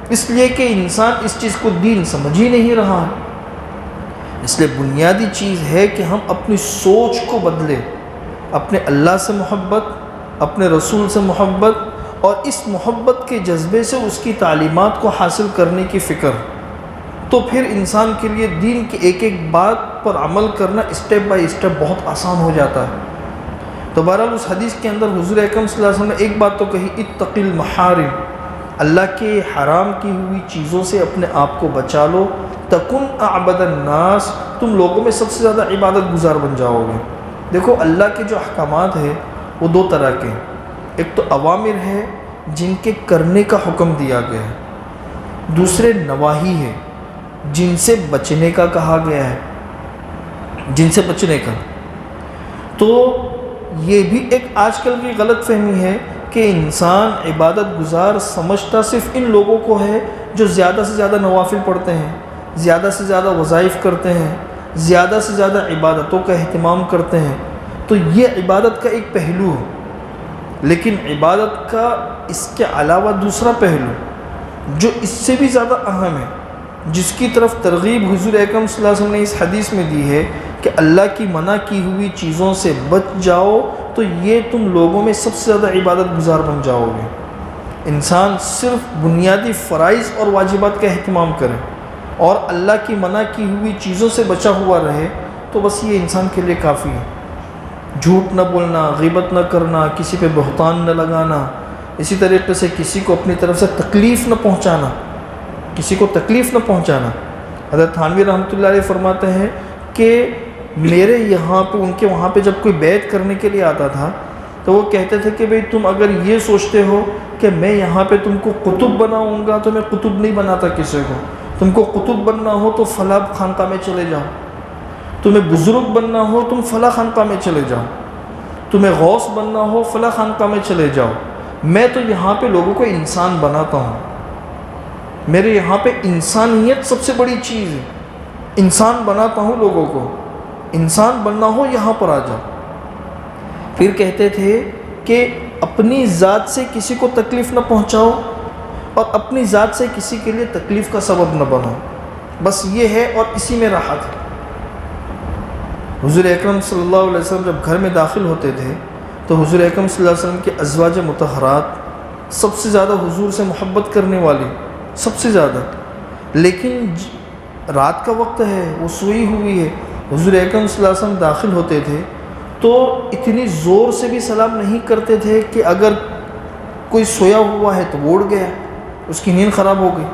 اس لیے کہ انسان اس چیز کو دین سمجھ ہی نہیں رہا ہے۔ اس لیے بنیادی چیز ہے کہ ہم اپنی سوچ کو بدلیں، اپنے اللہ سے محبت، اپنے رسول سے محبت، اور اس محبت کے جذبے سے اس کی تعلیمات کو حاصل کرنے کی فکر، تو پھر انسان کے لیے دین کی ایک ایک بات پر عمل کرنا اسٹیپ بائی اسٹیپ بہت آسان ہو جاتا ہے۔ تو بہرحال اس حدیث کے اندر حضور اکرم صلی اللہ علیہ وسلم نے ایک بات تو کہی، اتق المحارم، اللہ کے حرام کی ہوئی چیزوں سے اپنے آپ کو بچا لو، تکن اعبد الناس، تم لوگوں میں سب سے زیادہ عبادت گزار بن جاؤ گے۔ دیکھو اللہ کے جو احکامات ہیں وہ دو طرح کے ہیں، ایک تو اوامر ہے جن کے کرنے کا حکم دیا گیا ہے، دوسرے نواہی ہے جن سے بچنے کا کہا گیا ہے، جن سے بچنے کا۔ تو یہ بھی ایک آج کل کی غلط فہمی ہے کہ انسان عبادت گزار سمجھتا صرف ان لوگوں کو ہے جو زیادہ سے زیادہ نوافل پڑھتے ہیں، زیادہ سے زیادہ وظائف کرتے ہیں، زیادہ سے زیادہ عبادتوں کا اہتمام کرتے ہیں۔ تو یہ عبادت کا ایک پہلو ہے، لیکن عبادت کا اس کے علاوہ دوسرا پہلو جو اس سے بھی زیادہ اہم ہے، جس کی طرف ترغیب حضور اکرم صلی اللہ علیہ وسلم نے اس حدیث میں دی ہے کہ اللہ کی منع کی ہوئی چیزوں سے بچ جاؤ، تو یہ تم لوگوں میں سب سے زیادہ عبادت گزار بن جاؤ گے۔ انسان صرف بنیادی فرائض اور واجبات کا اہتمام کرے اور اللہ کی منع کی ہوئی چیزوں سے بچا ہوا رہے تو بس یہ انسان کے لیے کافی ہے۔ جھوٹ نہ بولنا، غیبت نہ کرنا، کسی پہ بہتان نہ لگانا، اسی طریقے سے کسی کو اپنی طرف سے تکلیف نہ پہنچانا، کسی کو تکلیف نہ پہنچانا۔ حضرت تھانوی رحمۃ اللہ علیہ فرماتے ہیں کہ میرے یہاں پہ ان کے وہاں پہ جب کوئی بیعت کرنے کے لیے آتا تھا تو وہ کہتے تھے کہ بھئی تم اگر یہ سوچتے ہو کہ میں یہاں پہ تم کو قطب بناؤں گا تو میں قطب نہیں بناتا کسی کو، تم کو قطب بننا ہو تو فلاں خانقاہ میں چلے جاؤ، تمہیں بزرگ بننا ہو تم فلاں خانقاہ میں چلے جاؤ، تمہیں غوث بننا ہو فلاں خانقاہ میں چلے جاؤ، میں تو یہاں پہ لوگوں کو انسان بناتا ہوں، میرے یہاں پہ انسانیت سب سے بڑی چیز ہے، انسان بناتا ہوں لوگوں کو، انسان بننا ہو یہاں پر آ جاؤ۔ پھر کہتے تھے کہ اپنی ذات سے کسی کو تکلیف نہ پہنچاؤ اور اپنی ذات سے کسی کے لیے تکلیف کا سبب نہ بنو، بس یہ ہے اور اسی میں راحت ہے۔ حضور اکرم صلی اللہ علیہ وسلم جب گھر میں داخل ہوتے تھے تو حضور اکرم صلی اللہ علیہ وسلم کے ازواج مطہرات سب سے زیادہ حضور سے محبت کرنے والی، سب سے زیادہ، لیکن رات کا وقت ہے، وہ سوئی ہوئی ہے، حضور اکرم صلی اللہ علیہ وسلم داخل ہوتے تھے تو اتنی زور سے بھی سلام نہیں کرتے تھے کہ اگر کوئی سویا ہوا ہے تو وہ اڑ گیا، اس کی نیند خراب ہو گئی،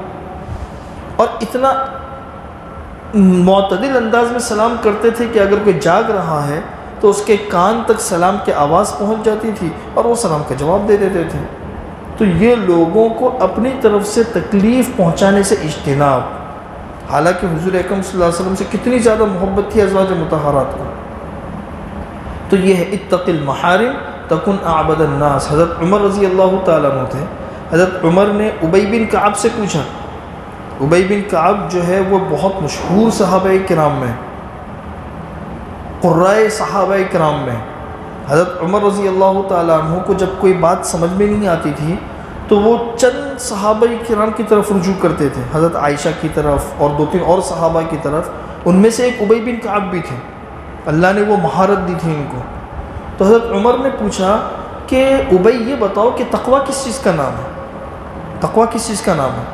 اور اتنا معتدل انداز میں سلام کرتے تھے کہ اگر کوئی جاگ رہا ہے تو اس کے کان تک سلام کی آواز پہنچ جاتی تھی اور وہ سلام کا جواب دے دیتے تھے۔ تو یہ لوگوں کو اپنی طرف سے تکلیف پہنچانے سے اجتناب، حالانکہ حضور اکرم صلی اللہ علیہ وسلم سے کتنی زیادہ محبت تھی ازواج مطہرات کو۔ تو یہ ہے اتق المحارم تکن اعبد الناس۔ حضرت عمر رضی اللہ تعالیٰ عنہ تھے، حضرت عمر نے ابی بن کعب سے پوچھا۔ ابی بن کعب جو ہے وہ بہت مشہور صحابہ کرام میں، قرائے صحابہ کرام میں۔ حضرت عمر رضی اللہ تعالیٰ عنہ کو جب کوئی بات سمجھ میں نہیں آتی تھی تو وہ چند صحابہ کرام کی طرف رجوع کرتے تھے، حضرت عائشہ کی طرف اور 2-3 اور صحابہ کی طرف۔ ان میں سے ایک ابی بن کعب بھی تھے، اللہ نے وہ مہارت دی تھی ان کو۔ تو حضرت عمر نے پوچھا کہ ابی یہ بتاؤ کہ تقویٰ کس چیز کا نام ہے، تقویٰ کس چیز کا نام ہے؟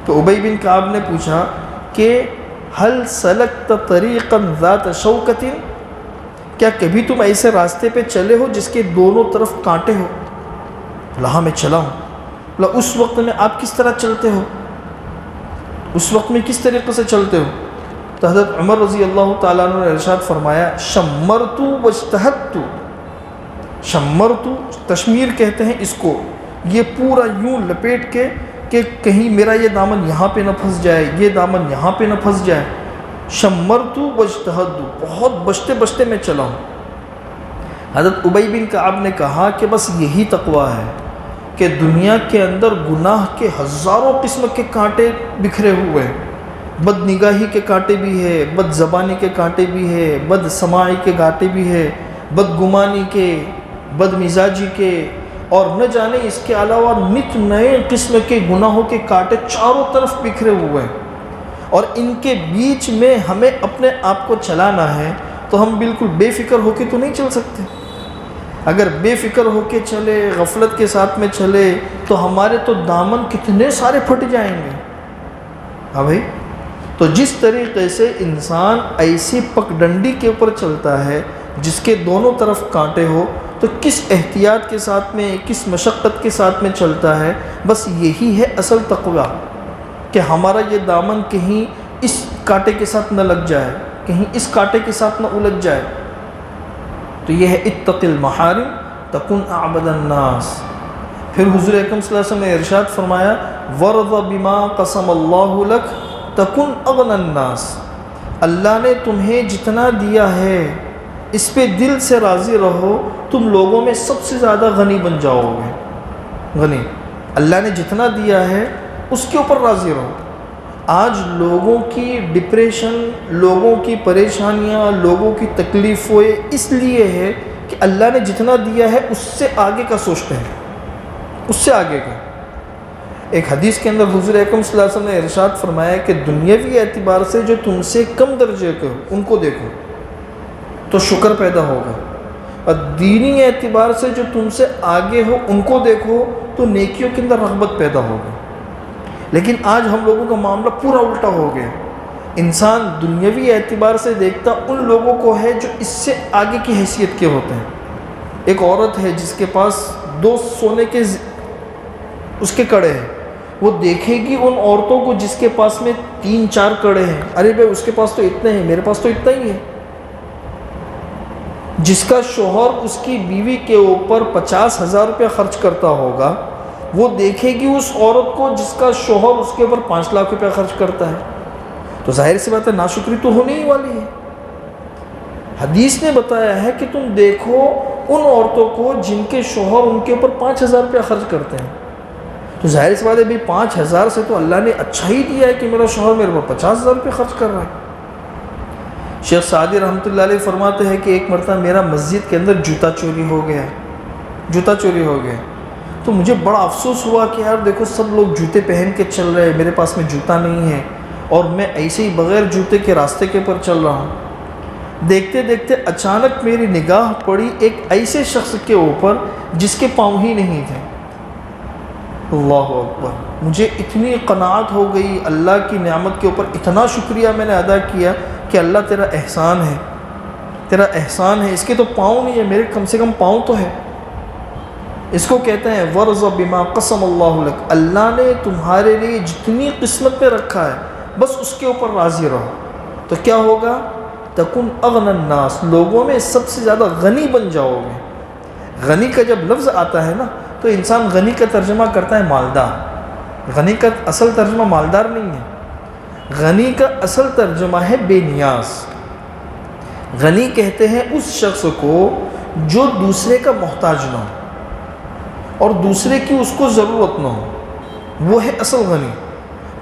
تو ابی بن کعب نے پوچھا کہ هل سلکت طریقا ذات شوکۃ، کیا کبھی تم ایسے راستے پہ چلے ہو جس کے دونوں طرف کانٹے ہو؟ ہاں میں چلا ہوں۔ اس وقت میں آپ کس طرح چلتے ہو؟ اس وقت میں کس طریقے سے چلتے ہو؟ تو حضرت عمر رضی اللہ تعالیٰ عنہ نے ارشاد فرمایا شمرت واجتہدت۔ شمرت تشمیر کہتے ہیں اس کو، یہ پورا یوں لپیٹ کے کہ کہیں میرا یہ دامن یہاں پہ نہ پھنس جائے، یہ دامن یہاں پہ نہ پھنس جائے۔ شمرت واجتہدت، بہت بچتے بچتے میں چلا ہوں۔ حضرت ابی بن کعب نے کہا کہ بس یہی تقویٰ ہے کہ دنیا کے اندر گناہ کے ہزاروں قسم کے کانٹے بکھرے ہوئے ہیں، بد نگاہی کے کانٹے بھی ہے، بد زبانی کے کانٹے بھی ہے، بد سماعی کے کانٹے بھی ہے، بد گمانی کے، بد مزاجی کے، اور نہ جانے اس کے علاوہ نت نئے قسم کے گناہوں کے کانٹے چاروں طرف بکھرے ہوئے ہیں، اور ان کے بیچ میں ہمیں اپنے آپ کو چلانا ہے تو ہم بالکل بے فکر ہو کے تو نہیں چل سکتے۔ اگر بے فکر ہو کے چلے، غفلت کے ساتھ میں چلے تو ہمارے تو دامن کتنے سارے پھٹ جائیں گے۔ ہاں بھائی، تو جس طریقے سے انسان ایسی پگڈنڈی کے اوپر چلتا ہے جس کے دونوں طرف کانٹے ہو، تو کس احتیاط کے ساتھ میں، کس مشقت کے ساتھ میں چلتا ہے۔ بس یہی ہے اصل تقویٰ، کہ ہمارا یہ دامن کہیں اس کانٹے کے ساتھ نہ لگ جائے، کہیں اس کانٹے کے ساتھ نہ الجھ جائے۔ تو یہ ہے اتق المحارم تکن اعبد الناس۔ پھر حضور اکرم صلی اللہ علیہ وسلم نے ارشاد فرمایا وَرْضَ بِمَا قَسَمَ اللَّهُ لَكَ تَكُنْ أَغْنَى النَّاسِ، اللہ نے تمہیں جتنا دیا ہے اس پہ دل سے راضی رہو، تم لوگوں میں سب سے زیادہ غنی بن جاؤ گے۔ غنی، اللہ نے جتنا دیا ہے اس کے اوپر راضی رہو۔ آج لوگوں کی ڈپریشن، لوگوں کی پریشانیاں، لوگوں کی تکلیفیں اس لیے ہے کہ اللہ نے جتنا دیا ہے اس سے آگے کا سوچتے ہیں، اس سے آگے کا۔ ایک حدیث کے اندر حضور اکرم صلی اللہ علیہ وسلم نے ارشاد فرمایا کہ دنیاوی اعتبار سے جو تم سے کم درجے کے ہو ان کو دیکھو تو شکر پیدا ہوگا، اور دینی اعتبار سے جو تم سے آگے ہو ان کو دیکھو تو نیکیوں کے اندر رغبت پیدا ہوگی۔ لیکن آج ہم لوگوں کا معاملہ پورا الٹا ہو گیا، انسان دنیاوی اعتبار سے دیکھتا ان لوگوں کو ہے جو اس سے آگے کی حیثیت کے ہوتے ہیں۔ ایک عورت ہے جس کے پاس 2 سونے کے اس کے کڑے ہیں، وہ دیکھے گی ان عورتوں کو جس کے پاس میں 3-4 کڑے ہیں، ارے بھائی اس کے پاس تو اتنے ہیں، میرے پاس تو اتنا ہی ہے۔ جس کا شوہر اس کی بیوی کے اوپر 50,000 روپے خرچ کرتا ہوگا، وہ دیکھے گی اس عورت کو جس کا شوہر اس کے اوپر 5 لاکھ روپے خرچ کرتا ہے، تو ظاہر سی بات ہے ناشکری تو ہونے ہی والی ہے۔ حدیث نے بتایا ہے کہ تم دیکھو ان عورتوں کو جن کے شوہر ان کے اوپر 5,000 روپے خرچ کرتے ہیں، تو ظاہر سی بات ہے بھائی 5,000 سے تو اللہ نے اچھا ہی دیا ہے کہ میرا شوہر میرے اوپر 50,000 روپے خرچ کر رہا ہے۔ شیخ سعدی رحمۃ اللہ علیہ فرماتے ہیں کہ ایک مرتبہ میرا مسجد کے اندر جوتا چوری ہو گیا، جوتا چوری ہو گیا، تو مجھے بڑا افسوس ہوا کہ یار دیکھو سب لوگ جوتے پہن کے چل رہے ہیں، میرے پاس میں جوتا نہیں ہے اور میں ایسے ہی بغیر جوتے کے راستے کے پر چل رہا ہوں۔ دیکھتے دیکھتے اچانک میری نگاہ پڑی ایک ایسے شخص کے اوپر جس کے پاؤں ہی نہیں تھے۔ اللہ اکبر، مجھے اتنی قناعت ہو گئی، اللہ کی نعمت کے اوپر اتنا شکریہ میں نے ادا کیا کہ اللہ تیرا احسان ہے تیرا احسان ہے، اس کے تو پاؤں نہیں ہے، میرے کم سے کم پاؤں تو ہے۔ اس کو کہتے ہیں ورض بما قسم اللہ لک، اللہ نے تمہارے لیے جتنی قسمت میں رکھا ہے بس اس کے اوپر راضی رہو، تو کیا ہوگا؟ تکن اغنى الناس، لوگوں میں سب سے زیادہ غنی بن جاؤ گے۔ غنی کا جب لفظ آتا ہے نا تو انسان غنی کا ترجمہ کرتا ہے مالدار۔ غنی کا اصل ترجمہ مالدار نہیں ہے، غنی کا اصل ترجمہ ہے بے نیاز۔ غنی کہتے ہیں اس شخص کو جو دوسرے کا محتاج نہ ہو اور دوسرے کی اس کو ضرورت نہ ہو، وہ ہے اصل غنی۔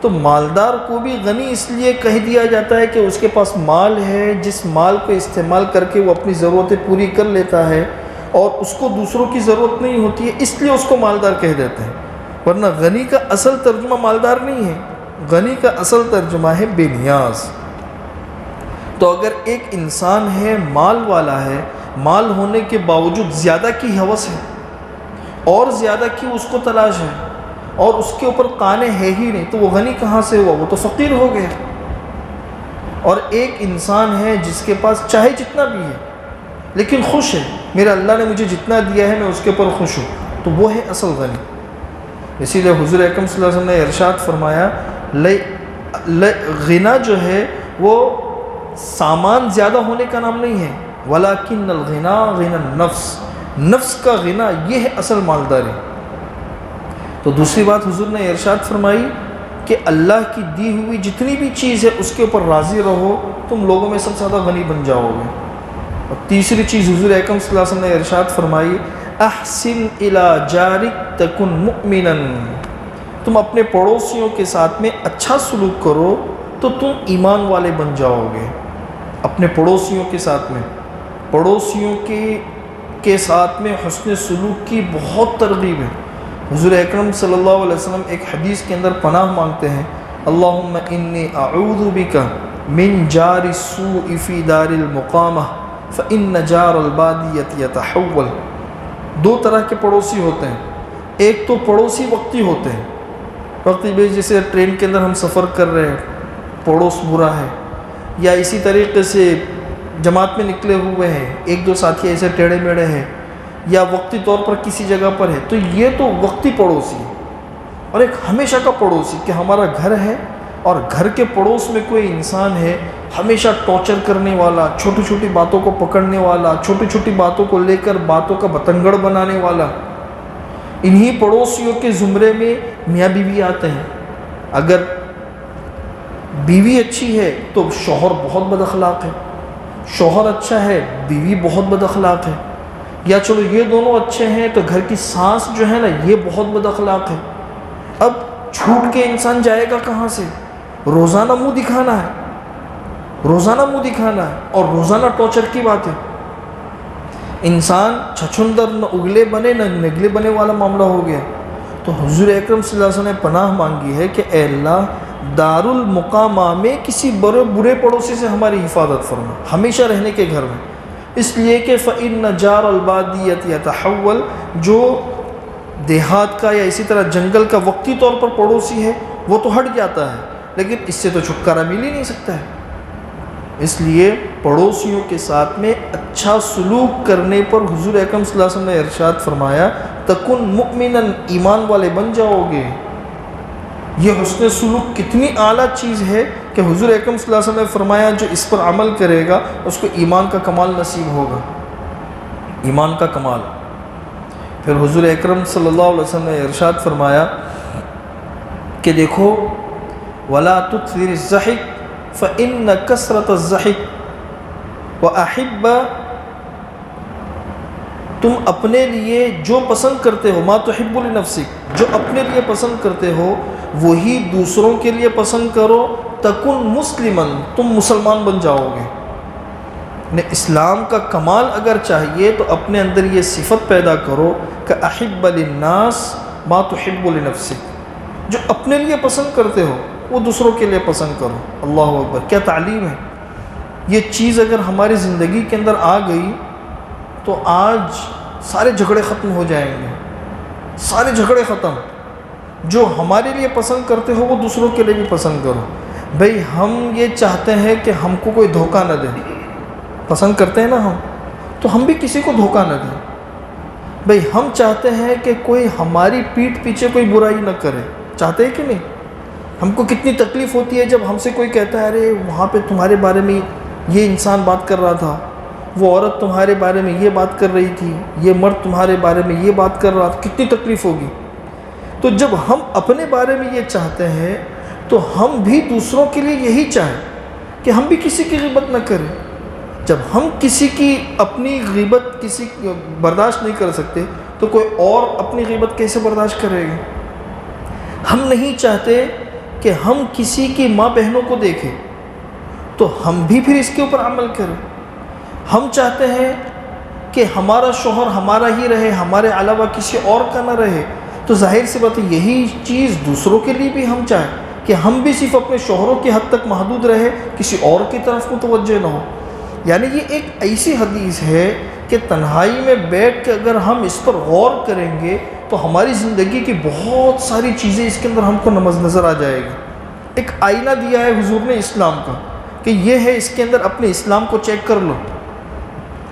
تو مالدار کو بھی غنی اس لیے کہہ دیا جاتا ہے کہ اس کے پاس مال ہے، جس مال کو استعمال کر کے وہ اپنی ضرورتیں پوری کر لیتا ہے اور اس کو دوسروں کی ضرورت نہیں ہوتی ہے، اس لیے اس کو مالدار کہہ دیتے ہیں، ورنہ غنی کا اصل ترجمہ مالدار نہیں ہے، غنی کا اصل ترجمہ ہے بے نیاز۔ تو اگر ایک انسان ہے، مال والا ہے، مال ہونے کے باوجود زیادہ کی ہوس ہے اور زیادہ کی اس کو تلاش ہے اور اس کے اوپر قانع ہے ہی نہیں، تو وہ غنی کہاں سے ہوا؟ وہ تو فقیر ہو گیا۔ اور ایک انسان ہے جس کے پاس چاہے جتنا بھی ہے لیکن خوش ہے، میرا اللہ نے مجھے جتنا دیا ہے میں اس کے اوپر خوش ہوں، تو وہ ہے اصل غنی۔ اسی لیے حضور اکرم صلی اللہ علیہ وسلم نے ارشاد فرمایا غنا جو ہے وہ سامان زیادہ ہونے کا نام نہیں ہے، ولیکن الغنا غنى النفس، نفس کا غنا یہ ہے اصل مالداری۔ تو دوسری بات حضور نے ارشاد فرمائی کہ اللہ کی دی ہوئی جتنی بھی چیز ہے اس کے اوپر راضی رہو، تم لوگوں میں سب سے زیادہ غنی بن جاؤ گے۔ اور تیسری چیز حضور اکرم صلی اللہ علیہ وسلم نے ارشاد فرمائی احسن الی جارک تکن مؤمنا، تم اپنے پڑوسیوں کے ساتھ میں اچھا سلوک کرو تو تم ایمان والے بن جاؤ گے۔ اپنے پڑوسیوں کے ساتھ میں، پڑوسیوں کے ساتھ میں حسن سلوک کی بہت ترغیب ہے۔ حضور اکرم صلی اللہ علیہ وسلم ایک حدیث کے اندر پناہ مانگتے ہیں، اللہم انی اعوذ بک من جار السوء فی دار المقامہ فإن جار البادیۃ یتحول۔ دو طرح کے پڑوسی ہوتے ہیں، ایک تو پڑوسی وقتی ہوتے ہیں، وقتی بیس جیسے ٹرین کے اندر ہم سفر کر رہے ہیں، پڑوس برا ہے، یا اسی طریقے سے جماعت میں نکلے ہوئے ہیں، ایک دو ساتھی ایسے ٹیڑھے میڑے ہیں، یا وقتی طور پر کسی جگہ پر ہے، تو یہ تو وقتی پڑوسی ہے۔ اور ایک ہمیشہ کا پڑوسی کہ ہمارا گھر ہے اور گھر کے پڑوس میں کوئی انسان ہے ہمیشہ ٹارچر کرنے والا، چھوٹی چھوٹی باتوں کو پکڑنے والا، چھوٹی چھوٹی باتوں کو لے کر باتوں کا بتنگڑ بنانے والا، انہی پڑوسیوں کے زمرے میں میاں بیوی آتے ہیں۔ اگر بیوی اچھی ہے تو شوہر بہت بد اخلاق ہے، شوہر اچھا ہے بیوی بہت بد اخلاق ہے، یا چلو یہ دونوں اچھے ہیں تو گھر کی ساس جو ہے نا یہ بہت بد اخلاق ہے۔ اب چھوٹ کے انسان جائے گا کہاں سے؟ روزانہ منہ دکھانا ہے، روزانہ منہ دکھانا ہے اور روزانہ ٹارچر کی بات ہے۔ انسان چھچھندر نہ اگلے بنے نہ نگلے بنے والا معاملہ ہو گیا۔ تو حضور اکرم صلی اللہ علیہ وسلم نے پناہ مانگی ہے کہ اے اللہ دار المقامہ میں کسی برے پڑوسی سے ہماری حفاظت فرما، ہمیشہ رہنے کے گھر میں، اس لیے کہ فإن جار البادیۃ یتحول، جو دیہات کا یا اسی طرح جنگل کا وقتی طور پر پڑوسی ہے وہ تو ہٹ جاتا ہے لیکن اس سے تو چھٹکارا مل ہی نہیں سکتا ہے۔ اس لیے پڑوسیوں کے ساتھ میں اچھا سلوک کرنے پر حضور اکرم صلی اللہ علیہ وسلم نے ارشاد فرمایا تکن مؤمنا، ایمان والے بن جاؤ گے۔ یہ حسن سلوک کتنی اعلیٰ چیز ہے کہ حضور اکرم صلی اللہ علیہ وسلم نے فرمایا جو اس پر عمل کرے گا اس کو ایمان کا کمال نصیب ہوگا، ایمان کا کمال۔ پھر حضور اکرم صلی اللہ علیہ وسلم نے ارشاد فرمایا کہ دیکھو وَلَا تُكْثِرِ الضَّحِكَ فَإِنَّ كَثْرَةَ الضَّحِكِ وَأَحِبَّ، تم اپنے لیے جو پسند کرتے ہو، ما تحب لنفسک، جو اپنے لیے پسند کرتے ہو وہی دوسروں کے لیے پسند کرو، تکن مسلمن، تم مسلمان بن جاؤ گے۔ اسلام کا کمال اگر چاہیے تو اپنے اندر یہ صفت پیدا کرو کہ احب للناس ما تحب لنفسک، جو اپنے لیے پسند کرتے ہو وہ دوسروں کے لیے پسند کرو۔ اللہ اکبر، کیا تعلیم ہے! یہ چیز اگر ہماری زندگی کے اندر آ گئی تو آج سارے جھگڑے ختم ہو جائیں گے، سارے جھگڑے ختم۔ جو ہمارے لیے پسند کرتے ہو وہ دوسروں کے لیے بھی پسند کرو۔ بھئی ہم یہ چاہتے ہیں کہ ہم کو کوئی دھوکہ نہ دے، پسند کرتے ہیں نا ہم، تو ہم بھی کسی کو دھوکہ نہ دیں بھئی. ہم چاہتے ہیں کہ کوئی ہماری پیٹھ پیچھے کوئی برائی نہ کرے، چاہتے ہیں کہ نہیں؟ ہم کو کتنی تکلیف ہوتی ہے جب ہم سے کوئی کہتا ہے ارے وہاں پہ تمہارے بارے میں یہ انسان بات کر رہا تھا، وہ عورت تمہارے بارے میں یہ بات کر رہی تھی، یہ مرد تمہارے بارے میں یہ بات کر رہا تھا، کتنی تکلیف ہوگی. تو جب ہم اپنے بارے میں یہ چاہتے ہیں تو ہم بھی دوسروں کے لیے یہی چاہیں کہ ہم بھی کسی کی غیبت نہ کریں. جب ہم کسی کی اپنی غیبت کسی برداشت نہیں کر سکتے تو کوئی اور اپنی غیبت کیسے برداشت کرے گا؟ ہم نہیں چاہتے کہ ہم کسی کی ماں بہنوں کو دیکھیں تو ہم بھی پھر اس کے اوپر عمل کریں. ہم چاہتے ہیں کہ ہمارا شوہر ہمارا ہی رہے، ہمارے علاوہ کسی اور کا نہ رہے، تو ظاہر سی بات ہے یہی چیز دوسروں کے لیے بھی ہم چاہیں کہ ہم بھی صرف اپنے شوہروں کی حد تک محدود رہے، کسی اور کی طرف متوجہ نہ ہو. یعنی یہ ایک ایسی حدیث ہے کہ تنہائی میں بیٹھ کے اگر ہم اس پر غور کریں گے تو ہماری زندگی کی بہت ساری چیزیں اس کے اندر ہم کو نظر آ جائے گی. ایک آئینہ دیا ہے حضور نے اسلام کا کہ یہ ہے، اس کے اندر اپنے اسلام کو چیک کر لو.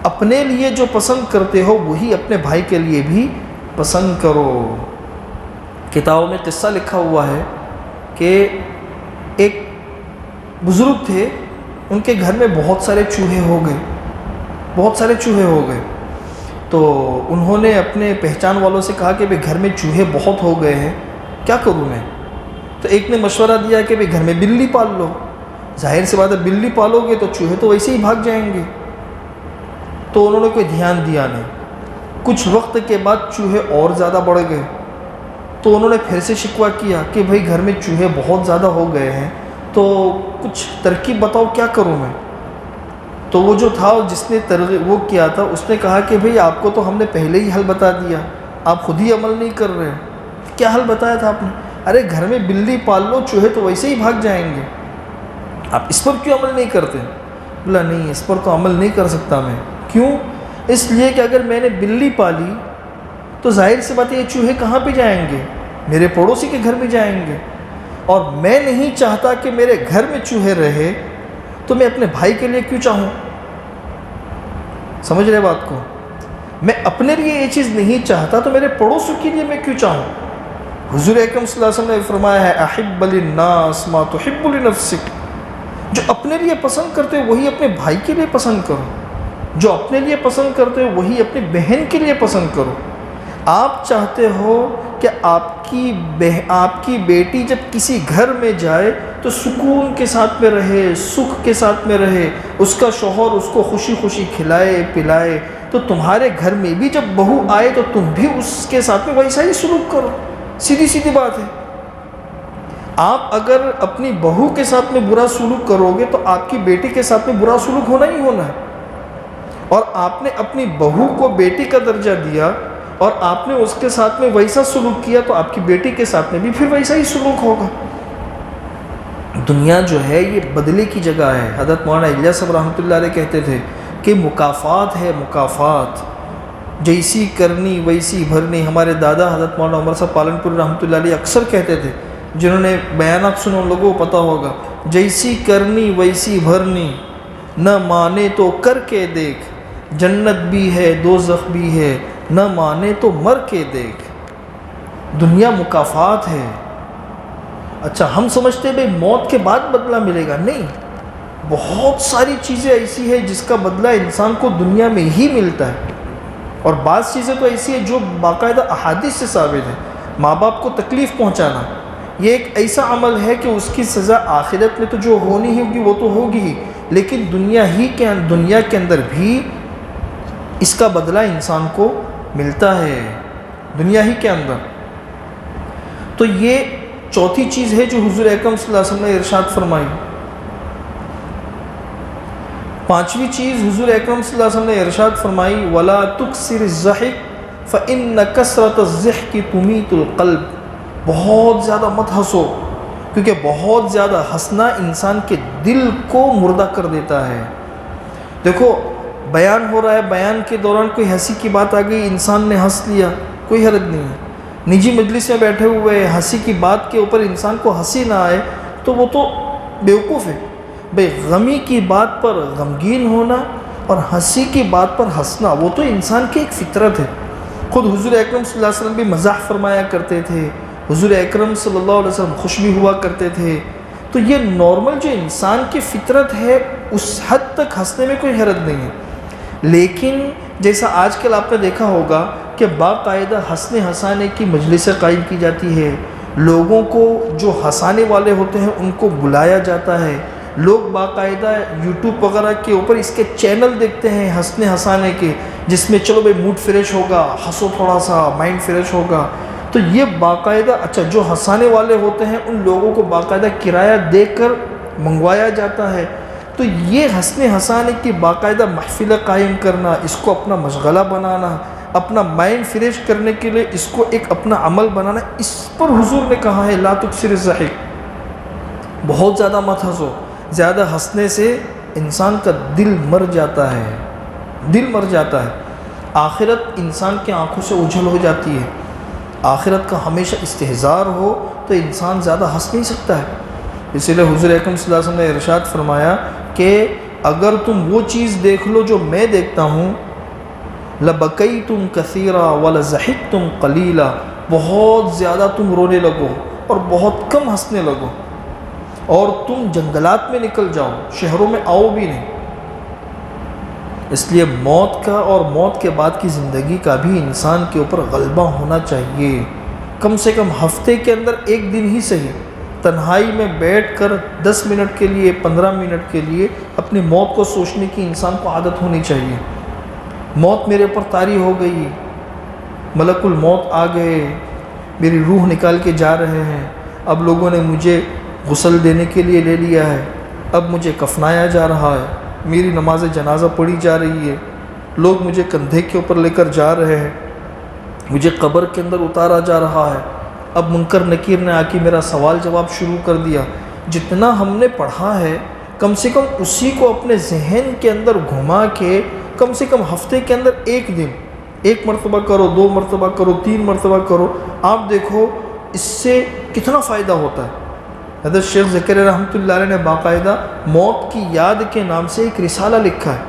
اپنے لیے جو پسند کرتے ہو وہی اپنے بھائی کے لیے بھی پسند کرو. کتابوں میں قصہ لکھا ہوا ہے کہ ایک بزرگ تھے، ان کے گھر میں بہت سارے چوہے ہو گئے. تو انہوں نے اپنے پہچان والوں سے کہا کہ گھر میں چوہے بہت ہو گئے ہیں، کیا کروں میں؟ تو ایک نے مشورہ دیا کہ گھر میں بلی پال لو. ظاہر سی بات ہے بلی پالو گے تو چوہے تو ویسے ہی بھاگ جائیں گے. تو انہوں نے کوئی دھیان دیا نہیں. کچھ وقت کے بعد چوہے اور زیادہ بڑھ گئے. تو انہوں نے پھر سے شکوہ کیا کہ گھر میں چوہے بہت زیادہ ہو گئے ہیں، تو کچھ ترکیب بتاؤ کیا کروں میں؟ تو وہ جو تھا جس نے وہ کیا تھا اس نے کہا کہ آپ کو تو ہم نے پہلے ہی حل بتا دیا، آپ خود ہی عمل نہیں کر رہے. کیا حل بتایا تھا آپ نے؟ ارے گھر میں بلی پال لو، چوہے تو ویسے ہی بھاگ جائیں گے، آپ اس پر کیوں عمل نہیں کرتے؟ بولا نہیں، اس پر تو عمل نہیں کر سکتا میں. کیوں؟ اس لیے کہ اگر میں نے بلی پالی تو ظاہر سی بات ہے یہ چوہے کہاں پہ جائیں گے؟ میرے پڑوسی کے گھر میں جائیں گے، اور میں نہیں چاہتا کہ میرے گھر میں چوہے رہے، تو میں اپنے بھائی کے لیے کیوں چاہوں؟ سمجھ رہے بات کو؟ میں اپنے لیے یہ چیز نہیں چاہتا تو میرے پڑوسوں کے لیے میں کیوں چاہوں؟ حضور اکرم صلی اللہ علیہ وسلم نے فرمایا ہے احب للناس ما تحب لنفسک. جو اپنے لیے پسند کرتے ہو وہی اپنے بھائی کے لیے پسند کرو، جو اپنے لیے پسند کرتے ہو وہی اپنی بہن کے لیے پسند کرو. آپ چاہتے ہو کہ آپ کی بیٹی جب کسی گھر میں جائے تو سکون کے ساتھ میں رہے، سکھ کے ساتھ میں رہے، اس کا شوہر اس کو خوشی خوشی کھلائے پلائے. تو تمہارے گھر میں بھی جب بہو آئے تو تم بھی اس کے ساتھ میں ویسا ہی سلوک کرو. سیدھی بات ہے. آپ اگر اپنی بہو کے ساتھ میں برا سلوک کرو گے تو آپ کی بیٹی کے ساتھ میں برا سلوک ہونا ہی ہونا ہے. اور آپ نے اپنی بہو کو بیٹی کا درجہ دیا اور آپ نے اس کے ساتھ میں ویسا سلوک کیا تو آپ کی بیٹی کے ساتھ میں بھی پھر ویسا ہی سلوک ہوگا. دنیا جو ہے یہ بدلے کی جگہ ہے. حضرت مولانا الیاس صاحب رحمۃ اللہ علیہ کہتے تھے کہ مکافات ہے، مکافات جیسی کرنی ویسی بھرنی. ہمارے دادا حضرت مولانا عمر صاحب پالن پور رحمۃ اللہ علیہ اکثر کہتے تھے، جنہوں نے بیانات سنے ان لوگوں کو پتہ ہوگا، جیسی کرنی ویسی بھرنی، نہ مانے تو کر کے دیکھ، جنت بھی ہے دوزخ بھی ہے، نہ مانے تو مر کے دیکھ. دنیا مکافات ہے. اچھا ہم سمجھتے ہیں موت کے بعد بدلہ ملے گا، نہیں. بہت ساری چیزیں ایسی ہیں جس کا بدلہ انسان کو دنیا میں ہی ملتا ہے، اور بعض چیزیں تو ایسی ہیں جو باقاعدہ احادیث سے ثابت ہے. ماں باپ کو تکلیف پہنچانا یہ ایک ایسا عمل ہے کہ اس کی سزا آخرت میں تو جو ہونی ہوگی وہ تو ہوگی ہی، لیکن دنیا کے اندر بھی اس کا بدلہ انسان کو ملتا ہے، دنیا ہی کے اندر. تو یہ چوتھی چیز ہے جو حضور اکرم صلی اللہ علیہ وسلم نے ارشاد فرمائی. پانچویں چیز حضور اکرم صلی اللہ علیہ وسلم نے ارشاد فرمائی وَلَا تُكْسِرِ الضَّحِكَ فَإِنَّ كَسْرَةَ الضِّحْكِ تُمِيتُ الْقَلْبِ. بہت زیادہ مت ہنسو، کیونکہ بہت زیادہ ہنسنا انسان کے دل کو مردہ کر دیتا ہے. دیکھو بیان ہو رہا ہے، بیان کے دوران کوئی ہنسی کی بات آ گئی، انسان نے ہنس لیا، کوئی حرج نہیں ہے. نجی مجلس میں بیٹھے ہوئے ہنسی کی بات کے اوپر انسان کو ہنسی نہ آئے تو وہ تو بیوقوف ہے. غمی کی بات پر غمگین ہونا اور ہنسی کی بات پر ہنسنا وہ تو انسان کی ایک فطرت ہے۔ خود حضور اکرم صلی اللہ علیہ وسلم بھی مزاح فرمایا کرتے تھے، حضور اکرم صلی اللہ علیہ وسلم خوش بھی ہوا کرتے تھے۔ تو یہ نارمل جو انسان کی فطرت ہے اس حد تک ہنسنے میں کوئی حرج نہیں ہے، لیکن جیسا آج کل آپ نے دیکھا ہوگا کہ باقاعدہ ہنسنے ہنسانے کی مجلسیں قائم کی جاتی ہے، لوگوں کو جو ہنسانے والے ہوتے ہیں ان کو بلایا جاتا ہے، لوگ باقاعدہ یوٹیوب وغیرہ کے اوپر اس کے چینل دیکھتے ہیں ہنسنے ہنسانے کے، جس میں چلو بھائی موڈ فریش ہوگا، ہنسو تھوڑا سا مائنڈ فریش ہوگا۔ تو یہ باقاعدہ اچھا جو ہنسانے والے ہوتے ہیں ان لوگوں کو باقاعدہ کرایہ دے کر منگوایا جاتا ہے۔ تو یہ ہنسنے ہنسانے کی باقاعدہ محفلیں قائم کرنا، اس کو اپنا مشغلہ بنانا، اپنا مائنڈ فریش کرنے کے لیے اس کو ایک اپنا عمل بنانا، اس پر حضور نے کہا ہے لا تکثر الضحک، بہت زیادہ مت ہنسو، زیادہ ہنسنے سے انسان کا دل مر جاتا ہے، دل مر جاتا ہے، آخرت انسان کے آنکھوں سے اوجھل ہو جاتی ہے۔ آخرت کا ہمیشہ استحضار ہو تو انسان زیادہ ہنس نہیں سکتا ہے، اسی لیے حضور اکرم صلی اللہ علیہ وسلم نے ارشاد فرمایا کہ اگر تم وہ چیز دیکھ لو جو میں دیکھتا ہوں، لَبَكَيْتُمْ كَثِيرًا وَلَزَحِكْتُمْ قَلِيلًا، بہت زیادہ تم رونے لگو اور بہت کم ہنسنے لگو، اور تم جنگلات میں نکل جاؤ، شہروں میں آؤ بھی نہیں۔ اس لیے موت کا اور موت کے بعد کی زندگی کا بھی انسان کے اوپر غلبہ ہونا چاہیے، کم سے کم ہفتے کے اندر ایک دن ہی صحیح تنہائی میں بیٹھ کر 10 منٹ کے لیے 15 منٹ کے لیے اپنی موت کو سوچنے کی انسان کو عادت ہونی چاہیے۔ موت میرے اوپر طاری ہو گئی، ملک الموت آ گئے، میری روح نکال کے جا رہے ہیں، اب لوگوں نے مجھے غسل دینے کے لیے لے لیا ہے، اب مجھے کفنایا جا رہا ہے، میری نماز جنازہ پڑھی جا رہی ہے، لوگ مجھے کندھے کے اوپر لے کر جا رہے ہیں، مجھے قبر کے اندر اتارا جا رہا ہے، اب منکر نکیر نے آ کے میرا سوال جواب شروع کر دیا۔ جتنا ہم نے پڑھا ہے کم سے کم اسی کو اپنے ذہن کے اندر گھما کے کم سے کم ہفتے کے اندر ایک دن 1 مرتبہ کرو، 2 مرتبہ کرو، 3 مرتبہ کرو، آپ دیکھو اس سے کتنا فائدہ ہوتا ہے۔ حضرت شیخ زکریا رحمۃ اللہ علیہ نے باقاعدہ موت کی یاد کے نام سے ایک رسالہ لکھا ہے،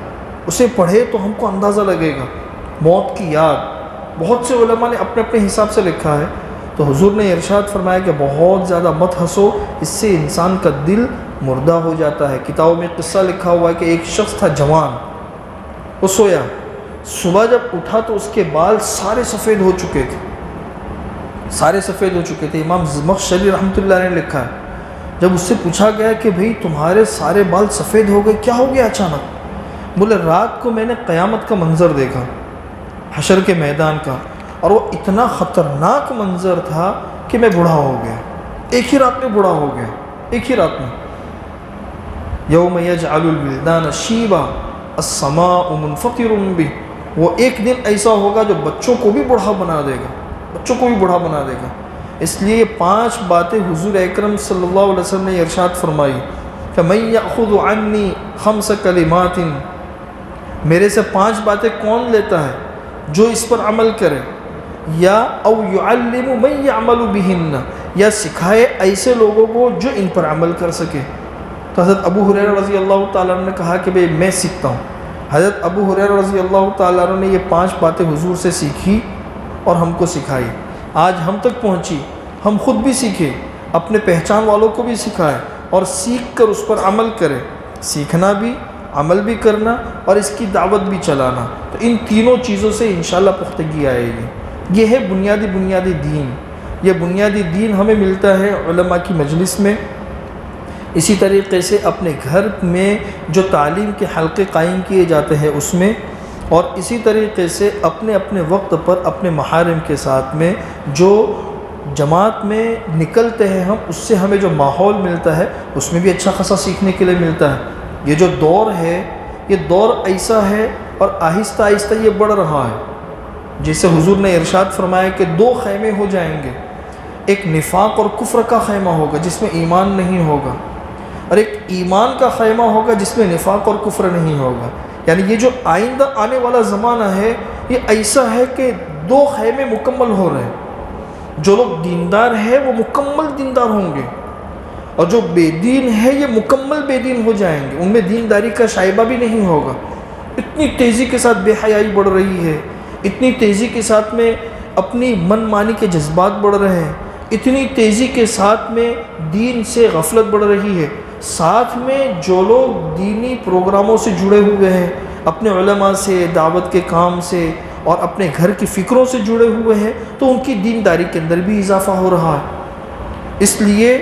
اسے پڑھے تو ہم کو اندازہ لگے گا موت کی یاد، بہت سے علماء نے اپنے اپنے حساب سے لکھا ہے۔ تو حضور نے ارشاد فرمایا کہ بہت زیادہ مت ہنسو، اس سے انسان کا دل مردہ ہو جاتا ہے۔ کتابوں میں قصہ لکھا ہوا ہے کہ ایک شخص تھا جوان، وہ سویا، صبح جب اٹھا تو اس کے بال سارے سفید ہو چکے تھے، سارے سفید ہو چکے تھے۔ امام زمخشری رحمۃ اللہ علیہ نے لکھا ہے جب اس سے پوچھا گیا کہ بھئی تمہارے سارے بال سفید ہو گئے، کیا ہو گیا اچانک؟ بولے رات کو میں نے قیامت کا منظر دیکھا، حشر کے میدان کا، اور وہ اتنا خطرناک منظر تھا کہ میں بوڑھا ہو گیا، ایک ہی رات میں بوڑھا ہو گیا، ایک ہی رات میں۔ یوم یجعل الولدان شیبا السماء منفطر بہ، وہ ایک دن ایسا ہوگا جو بچوں کو بھی بوڑھا بنا دے گا، بچوں کو بھی بوڑھا بنا دے گا۔ اس لیے 5 باتیں حضور اکرم صلی اللہ علیہ وسلم نے ارشاد فرمائی کہ مَن یأخذ عنی 5 کلمات، میرے سے 5 باتیں کون لیتا ہے جو اس پر عمل کرے، یا او یعلم من یعمل بہن، یا سکھائے ایسے لوگوں کو جو ان پر عمل کر سکے۔ تو حضرت ابو ہریرہ رضی اللہ تعالیٰ عنہ نے کہا کہ بھئی میں سیکھتا ہوں۔ حضرت ابو ہریرہ رضی اللہ تعالیٰ عنہ نے یہ 5 باتیں حضور سے سیکھی اور ہم کو سکھائی، آج ہم تک پہنچی، ہم خود بھی سیکھے، اپنے پہچان والوں کو بھی سکھائے، اور سیکھ کر اس پر عمل کرے، سیکھنا بھی، عمل بھی کرنا، اور اس کی دعوت بھی چلانا۔ تو ان تینوں چیزوں سے انشاءاللہ پختگی آئے گی۔ یہ ہے بنیادی دین، یہ بنیادی دین ہمیں ملتا ہے علماء کی مجلس میں۔ اسی طریقے سے اپنے گھر میں جو تعلیم کے حلقے قائم کیے جاتے ہیں اس میں، اور اسی طریقے سے اپنے اپنے وقت پر اپنے محارم کے ساتھ میں جو جماعت میں نکلتے ہیں ہم، اس سے ہمیں جو ماحول ملتا ہے اس میں بھی اچھا خاصا سیکھنے کے لیے ملتا ہے۔ یہ جو دور ہے یہ دور ایسا ہے اور آہستہ آہستہ یہ بڑھ رہا ہے، جیسے حضور نے ارشاد فرمایا کہ 2 خیمے ہو جائیں گے، ایک نفاق اور کفر کا خیمہ ہوگا جس میں ایمان نہیں ہوگا، اور ایک ایمان کا خیمہ ہوگا جس میں نفاق اور کفر نہیں ہوگا۔ یعنی یہ جو آئندہ آنے والا زمانہ ہے یہ ایسا ہے کہ 2 خیمے مکمل ہو رہے ہیں، جو لوگ دیندار ہیں وہ مکمل دیندار ہوں گے، اور جو بے دین ہے یہ مکمل بے دین ہو جائیں گے، ان میں دینداری کا شائبہ بھی نہیں ہوگا۔ یہ اتنی تیزی کے ساتھ بے حیائی بڑھ رہی ہے، اتنی تیزی کے ساتھ میں اپنی من مانی کے جذبات بڑھ رہے ہیں، اتنی تیزی کے ساتھ میں دین سے غفلت بڑھ رہی ہے۔ ساتھ میں جو لوگ دینی پروگراموں سے جڑے ہوئے ہیں، اپنے علماء سے، دعوت کے کام سے اور اپنے گھر کی فکروں سے جڑے ہوئے ہیں، تو ان کی دینداری کے اندر بھی اضافہ ہو رہا ہے۔ اس لیے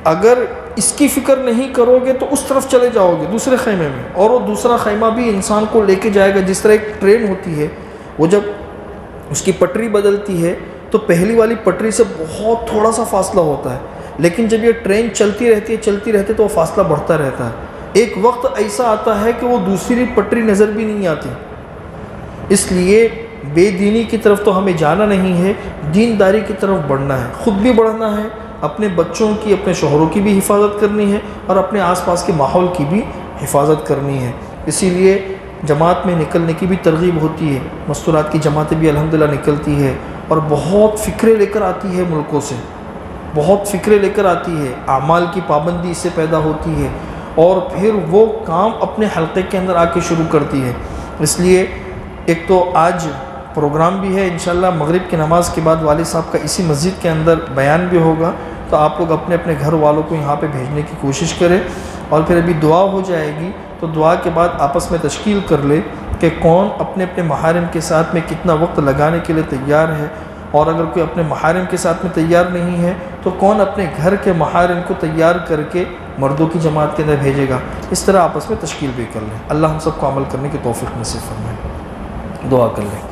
اگر اس کی فکر نہیں کرو گے تو اس طرف چلے جاؤ گے دوسرے خیمے میں، اور وہ دوسرا خیمہ بھی انسان کو لے کے جائے گا۔ جس طرح ایک ٹرین ہوتی ہے، وہ جب اس کی پٹری بدلتی ہے تو پہلی والی پٹری سے بہت تھوڑا سا فاصلہ ہوتا ہے، لیکن جب یہ ٹرین چلتی رہتی ہے تو وہ فاصلہ بڑھتا رہتا ہے۔ ایک وقت ایسا آتا ہے کہ وہ دوسری پٹری نظر بھی نہیں آتی۔ اس لیے بے دینی کی طرف تو ہمیں جانا نہیں ہے، دینداری کی طرف بڑھنا ہے، خود بھی بڑھنا ہے، اپنے بچوں کی، اپنے شوہروں کی بھی حفاظت کرنی ہے، اور اپنے آس پاس کے ماحول کی بھی حفاظت کرنی ہے۔ اسی لیے جماعت میں نکلنے کی بھی ترغیب ہوتی ہے، مستورات کی جماعتیں بھی الحمدللہ نکلتی ہے، اور بہت فکریں لے کر آتی ہے ملکوں سے، بہت فکریں لے کر آتی ہے، اعمال کی پابندی اس سے پیدا ہوتی ہے، اور پھر وہ کام اپنے حلقے کے اندر آ کے شروع کرتی ہے۔ اس لیے ایک تو آج پروگرام بھی ہے، انشاءاللہ مغرب کی نماز کے بعد والد صاحب کا اسی مسجد کے اندر بیان بھی ہوگا، تو آپ لوگ اپنے اپنے گھر والوں کو یہاں پہ بھیجنے کی کوشش کریں، اور پھر ابھی دعا ہو جائے گی تو دعا کے بعد آپس میں تشکیل کر لے کہ کون اپنے اپنے محارم کے ساتھ میں کتنا وقت لگانے کے لیے تیار ہے، اور اگر کوئی اپنے محارم کے ساتھ میں تیار نہیں ہے تو کون اپنے گھر کے محارم کو تیار کر کے مردوں کی جماعت کے اندر بھیجے گا۔ اس طرح آپس میں تشکیل بھی کر لیں۔ اللہ ہم سب کو عمل کرنے کی توفیق نصیب فرمائے۔ دعا کر لیں۔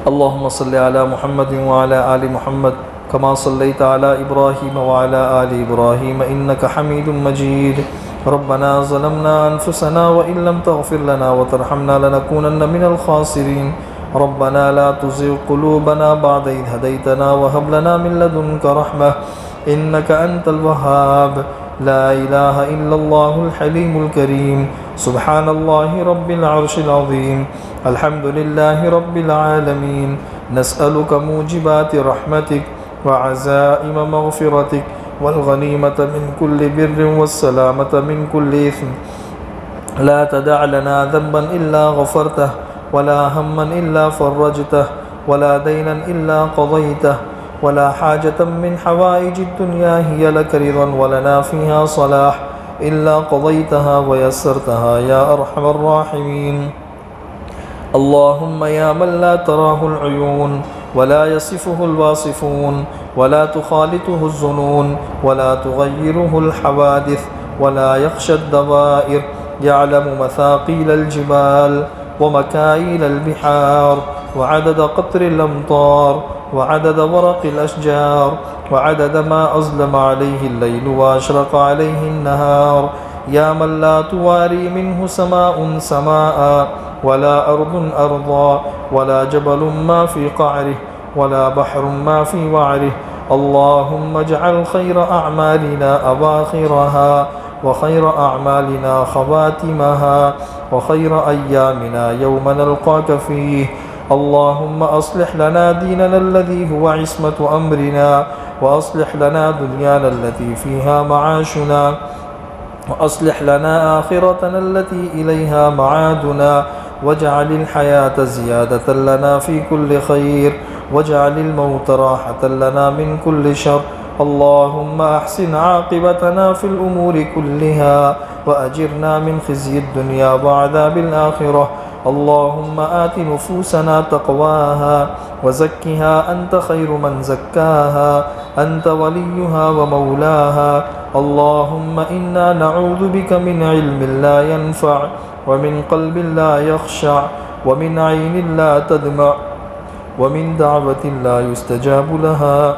اللہم صلی علی محمد وعلی آل محمد کما صلیت علی ابراہیم وعلی آل ابراہیم انک حمید مجید۔ ربنا ظلمنا انفسنا وان لم تغفر لنا وترحمنا لنکونن من الخاسرین۔ ربنا لا تزغ قلوبنا بعد إذ هديتنا وهب لنا من لدنك رحمة إنك أنت الوهاب۔ لا إله إلا الله الحليم الكريم۔ سبحان الله رب العرش العظيم۔ الحمد لله رب العالمين۔ نسألك موجبات رحمتك وعزائم مغفرتك والغنيمة من كل بر والسلامة من كل إثم۔ لا تدع لنا ذنبا إلا غفرته ولا هما إلا فرجته ولا دينا إلا قضيته ولا حاجة من حوائج الدنيا هي لك رضا ولنا فيها صلاح إلا قضيتها ويسرتها يا أرحم الراحمين۔ اللهم يا من لا تراه العيون ولا يصفه الواصفون ولا تخالطه الظنون ولا تغيره الحوادث ولا يخشى الدوائر، يعلم مثاقيل الجبال ومكاييل البحار وعدد قطر الأمطار وعدد ورق الأشجار وعدد ما أظلم عليه الليل وأشرق عليه النهار، يا من لا تواري منه سماء سماء ولا أرض أرضا ولا جبل ما في قعره ولا بحر ما في وعره، اللهم اجعل خير أعمالنا أواخرها وخير أعمالنا خواتمها وخير أيامنا يوم نلقاك فيه، اللهم أصلح لنا ديننا الذي هو عصمة أمرنا وأصلح لنا دنيانا التي فيها معاشنا وأصلح لنا آخرتنا التي إليها معادنا، واجعل الحياة زيادة لنا في كل خير واجعل الموت راحة لنا من كل شر، اللهم أحسن عاقبتنا في الأمور كلها وأجرنا من خزي الدنيا وعذاب الآخرة، اللهم آت نفوسنا تقواها وزكها أنت خير من زكاها أنت وليها ومولاها، اللهم إنا نعوذ بك من علم لا ينفع ومن قلب لا يخشع ومن عين لا تدمع ومن دعوة لا يستجاب لها،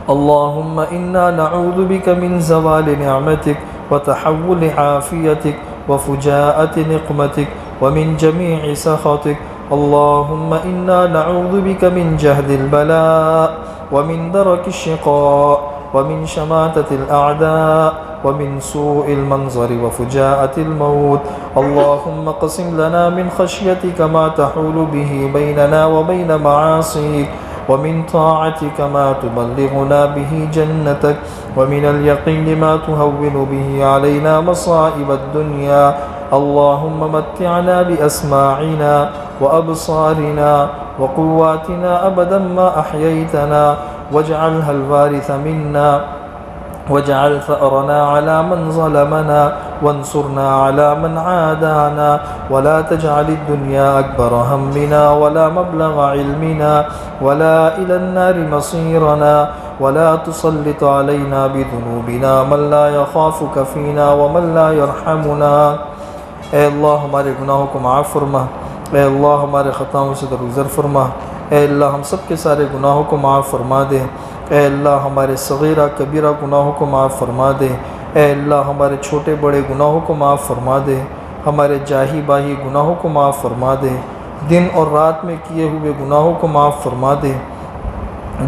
اللهم إنا نعوذ بك من زوال نعمتك وتحول عافيتك وفجاءة نقمتك ومن جميع سخطك، اللهم إنا نعوذ بك من جهد البلاء ومن درك الشقاء ومن شماتة الأعداء ومن سوء المنظر وفجاءة الموت، اللهم اقسم لنا من خشيتك ما تحول به بيننا وبين معاصيك ومن طاعتك ما تبلغنا به جنتك ومن اليقين ما تهون به علينا مصائب الدنيا، اللهم متعنا بأسماعنا وأبصارنا وقواتنا أبدا ما أحييتنا واجعلها الوارث منا واجعل ثأرنا على من ظلمنا وانصرنا على من عادانا ولا تجعل الدنيا أكبر همنا ولا مبلغ علمنا ولا إلى النار مصيرنا ولا تسلط علينا بذنوبنا من لا يخافك فينا ومن لا يرحمنا۔ اے اللہ ہمارے گناہوں کو معاف فرما، اے اللہ ہمارے خطاؤں سے درگزر فرما، اے اللہ ہم سب کے سارے گناہوں کو معاف فرما دے، اے اللہ ہمارے صغیرہ کبیرہ گناہوں کو معاف فرما دے، اے اللہ ہمارے چھوٹے بڑے گناہوں کو معاف فرما دے، ہمارے جاہی باہی گناہوں کو معاف فرما دے، دن اور رات میں کیے ہوئے گناہوں کو معاف فرما دے،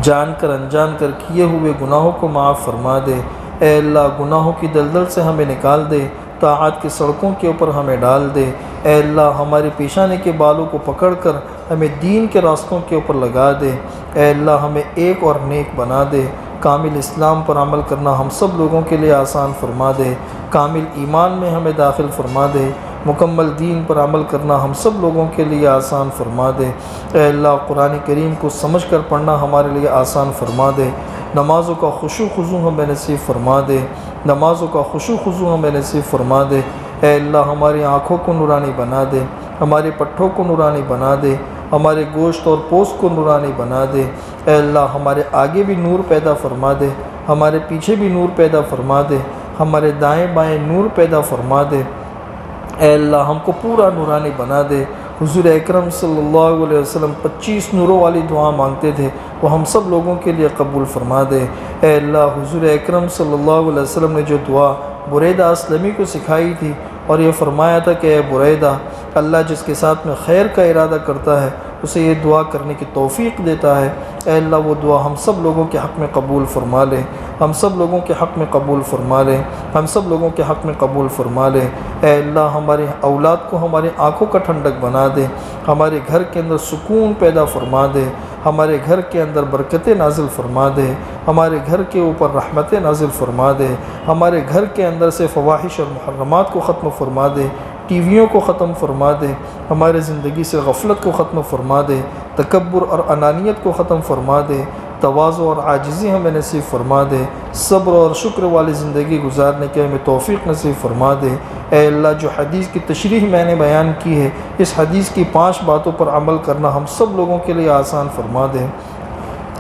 جان کر انجان کر کیے ہوئے گناہوں کو معاف فرما دے، اے اللہ گناہوں کی دلدل سے ہمیں نکال دے، طاعات کی سڑکوں کے اوپر ہمیں ڈال دے، اے اللہ ہمارے پیشانے کے بالوں کو پکڑ کر ہمیں دین کے راستوں کے اوپر لگا دے، اے اللہ ہمیں ایک اور نیک بنا دے، کامل اسلام پر عمل کرنا ہم سب لوگوں کے لیے آسان فرما دے، کامل ایمان میں ہمیں داخل فرما دے، مکمل دین پر عمل کرنا ہم سب لوگوں کے لیے آسان فرما دے، اے اللہ قرآن کریم کو سمجھ کر پڑھنا ہمارے لیے آسان فرما دے، نمازوں کا خشوع خضوع ہمیں نصیب فرما دے، نمازوں کا خشوع خضوع ہمیں نصیب فرما دے، اے اللہ ہماری آنکھوں کو نورانی بنا دے، ہمارے پٹھوں کو نورانی بنا دے، ہمارے گوشت اور پوست کو نورانی بنا دے، اے اللہ ہمارے آگے بھی نور پیدا فرما دے، ہمارے پیچھے بھی نور پیدا فرما دے، ہمارے دائیں بائیں نور پیدا فرما دے، اے اللہ ہم کو پورا نورانی بنا دے۔ حضور اکرم صلی اللہ علیہ وسلم 25 نوروں والی دعا مانگتے تھے، وہ ہم سب لوگوں کے لیے قبول فرما دے، اے اللہ حضور اکرم صلی اللہ علیہ وسلم نے جو دعا بریدہ اسلمی کو سکھائی تھی اور یہ فرمایا تھا کہ اے بریدہ، اللہ جس کے ساتھ میں خیر کا ارادہ کرتا ہے اسے یہ دعا کرنے کی توفیق دیتا ہے، اے اللہ وہ دعا ہم سب لوگوں کے حق میں قبول فرما لے، ہم سب لوگوں کے حق میں قبول فرما لے، ہم سب لوگوں کے حق میں قبول فرما لے، اے اللہ ہمارے اولاد کو ہماری آنکھوں کا ٹھنڈک بنا دے، ہمارے گھر کے اندر سکون پیدا فرما دے، ہمارے گھر کے اندر برکتیں نازل فرما دے، ہمارے گھر کے اوپر رحمتیں نازل فرما دے، ہمارے گھر کے اندر سے فواحش اور محرمات کو ختم فرما دے، ٹی ویوں کو ختم فرما دے، ہمارے زندگی سے غفلت کو ختم فرما دے، تکبر اور انانیت کو ختم فرما دے، تواضع اور عاجزی ہمیں نصیب فرما دے، صبر اور شکر والی زندگی گزارنے کے ہمیں توفیق نصیب فرما دے، اے اللہ جو حدیث کی تشریح میں نے بیان کی ہے اس حدیث کی 5 باتوں پر عمل کرنا ہم سب لوگوں کے لیے آسان فرما دے،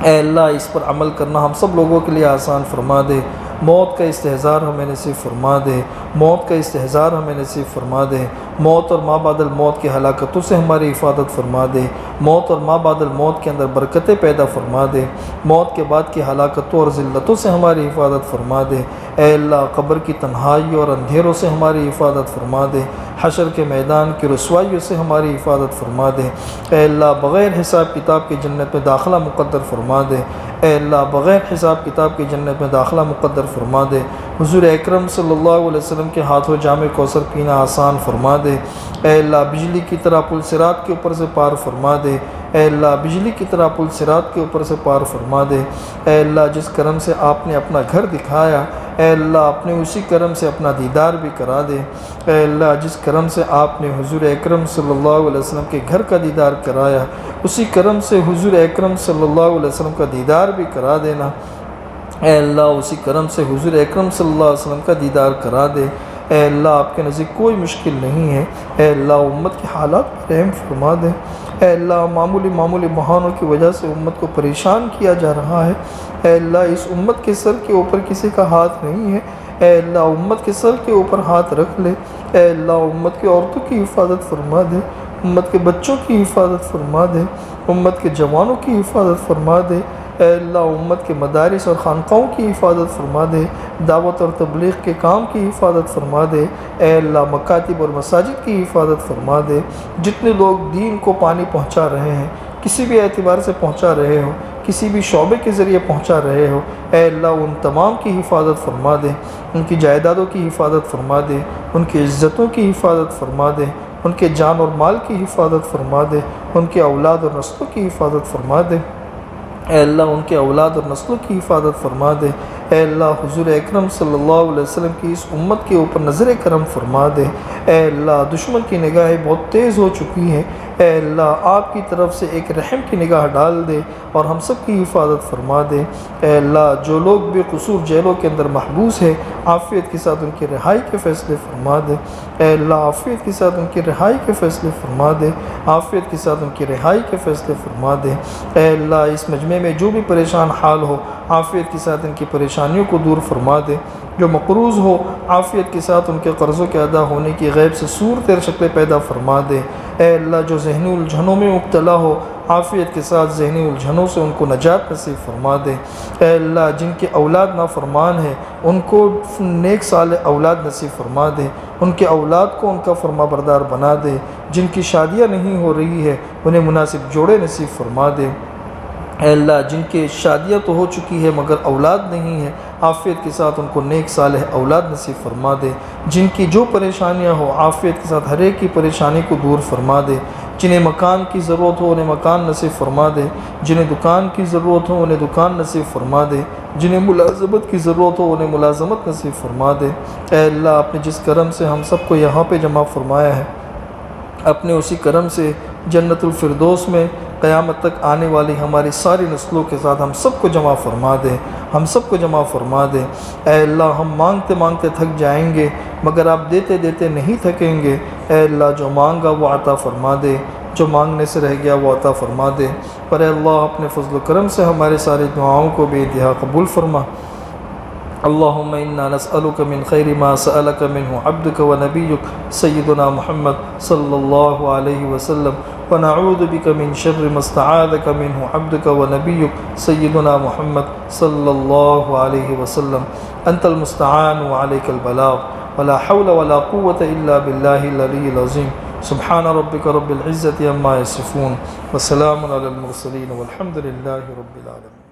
اے اللہ اس پر عمل کرنا ہم سب لوگوں کے لیے آسان فرما دے، موت کا استحضار ہمیں نصیب فرما دے، موت کا استحضار ہمیں نصیب فرما دے، موت اور ما بعد الموت کی ہلاکتوں سے ہماری حفاظت فرما دے، موت اور ما بعد الموت کے اندر برکتیں پیدا فرما دے، موت کے بعد کی ہلاکتوں اور ذلتوں سے ہماری حفاظت فرما دے، اے اللہ قبر کی تنہائی اور اندھیروں سے ہماری حفاظت فرما دے، حشر کے میدان کی رسوائیوں سے ہماری حفاظت فرما دے، اے اللہ بغیر حساب کتاب کی جنت میں داخلہ مقدر فرما دے، اے اللہ بغیر حساب کتاب کی جنت میں داخلہ مقدر فرما دے، حضور اکرم صلی اللہ علیہ وسلم کے ہاتھوں جام کوثر پینا آسان فرما دے، اے اللہ بجلی کی طرح پل صراط کے اوپر سے پار فرما دے، اے اللہ بجلی کی طرح پل صراط کے اوپر سے پار فرما دے، اے اللہ جس کرم سے آپ نے اپنا گھر دکھایا، اے اللہ اپنے اسی کرم سے اپنا دیدار بھی کرا دے، اے اللہ جس کرم سے آپ نے حضور اکرم صلی اللہ علیہ وسلم کے گھر کا دیدار کرایا اسی کرم سے حضور اکرم صلی اللہ علیہ وسلم کا دیدار بھی کرا دینا، اے اللہ اسی کرم سے حضور اکرم صلی اللہ علیہ وسلم کا دیدار کرا دے، اے اللہ آپ کے نزدیک کوئی مشکل نہیں ہے، اے اللہ امت کے حالات پر رحم فرما دے، اے اللہ معمولی بہانوں کی وجہ سے امت کو پریشان کیا جا رہا ہے، اے اللہ اس امت کے سر کے اوپر کسی کا ہاتھ نہیں ہے، اے اللہ امت کے سر کے اوپر ہاتھ رکھ لے، اے اللہ امت کی عورتوں کی حفاظت فرما دے، امت کے بچوں کی حفاظت فرما دے، امت کے جوانوں کی حفاظت فرما دے، اے اللہ امت کے مدارس اور خانقاہوں کی حفاظت فرما دے، دعوت اور تبلیغ کے کام کی حفاظت فرما دے، اے اللہ مکاتب اور مساجد کی حفاظت فرما دے، جتنے لوگ دین کو پانی پہنچا رہے ہیں کسی بھی اعتبار سے پہنچا رہے ہو، کسی بھی شعبے کے ذریعے پہنچا رہے ہو، اے اللہ ان تمام کی حفاظت فرما دے، ان کی جائیدادوں کی حفاظت فرما دے، ان کی عزتوں کی حفاظت فرما دے، ان کے جان اور مال کی حفاظت فرما دے، ان کے اولاد اور نسلوں کی حفاظت فرما دے، اے اللہ ان کے اولاد اور نسلوں کی حفاظت فرما دے، اے اللہ حضور اکرم صلی اللہ علیہ وسلم کی اس امت کے اوپر نظر کرم فرما دے۔ اے اللہ دشمن کی نگاہیں بہت تیز ہو چکی ہیں، اے اللہ آپ کی طرف سے ایک رحم کی نگاہ ڈال دے اور ہم سب کی حفاظت فرما دے۔ اے اللہ جو لوگ بے قصور جیلوں کے اندر محبوس ہیں، عافیت کے ساتھ ان کی رہائی کے فیصلے فرما دے۔ اے اللہ عافیت کے ساتھ ان کی رہائی کے فیصلے فرما دے، عافیت کے ساتھ ان کی رہائی کے فیصلے فرما دے۔ اے اللہ اس مجمع میں جو بھی پریشان حال ہو، عافیت کے ساتھ ان کی پریشانیوں کو دور فرما دے۔ جو مقروض ہو، عافیت کے ساتھ ان کے قرضوں کے ادا ہونے کی غیب سے صورت شکلیں پیدا فرما دے۔ اے اللہ جو ذہنی الجھنوں میں مبتلا ہو، عافیت کے ساتھ ذہنی الجھنوں سے ان کو نجات نصیب فرما دے۔ اے اللہ جن کے اولاد نافرمان ہیں ان کو نیک صالح اولاد نصیب فرما دے، ان کے اولاد کو ان کا فرما بردار بنا دے۔ جن کی شادیاں نہیں ہو رہی ہے انہیں مناسب جوڑے نصیب فرما دے۔ اے اللہ جن کے شادیاں تو ہو چکی ہے مگر اولاد نہیں ہے، عافیت کے ساتھ ان کو نیک صالح اولاد نصیب فرما دے۔ جن کی جو پریشانیاں ہو، عافیت کے ساتھ ہر ایک کی پریشانی کو دور فرما دے۔ جنہیں مکان کی ضرورت ہو انہیں مکان نصیب فرما دے، جنہیں دکان کی ضرورت ہو انہیں دکان نصیب فرما دے، جنہیں ملازمت کی ضرورت ہو انہیں ملازمت نصیب فرما دے۔ اے اللہ اپنے جس کرم سے ہم سب کو یہاں پہ جمع فرمایا ہے، اپنے اسی کرم سے جنت الفردوس میں قیامت تک آنے والی ہماری ساری نسلوں کے ساتھ ہم سب کو جمع فرما دے، ہم سب کو جمع فرما دے۔ اے اللہ ہم مانگتے مانگتے تھک جائیں گے مگر آپ دیتے دیتے نہیں تھکیں گے۔ اے اللہ جو مانگا وہ عطا فرما دے، جو مانگنے سے رہ گیا وہ عطا فرما دے۔ پر اے اللہ اپنے فضل و کرم سے ہمارے سارے دعاؤں کو بے انتہا قبول فرما۔ اللہم انا نسألک من خیر ما سألک منہ عبدک و نبیک سیدنا محمد صلی اللہ علیہ وسلم، ونعوذ بک من شر ما استعاذک منہ عبدک و نبیک سیدنا محمد صلی اللہ علیہ وسلم۔ انت المستعان وعلیک البلاغ، ولا حول ولا قوة الا باللہ العلی العظیم۔ سبحان ربک رب العزة عما یصفون، وسلام علی المرسلین والحمد للہ رب العالمین۔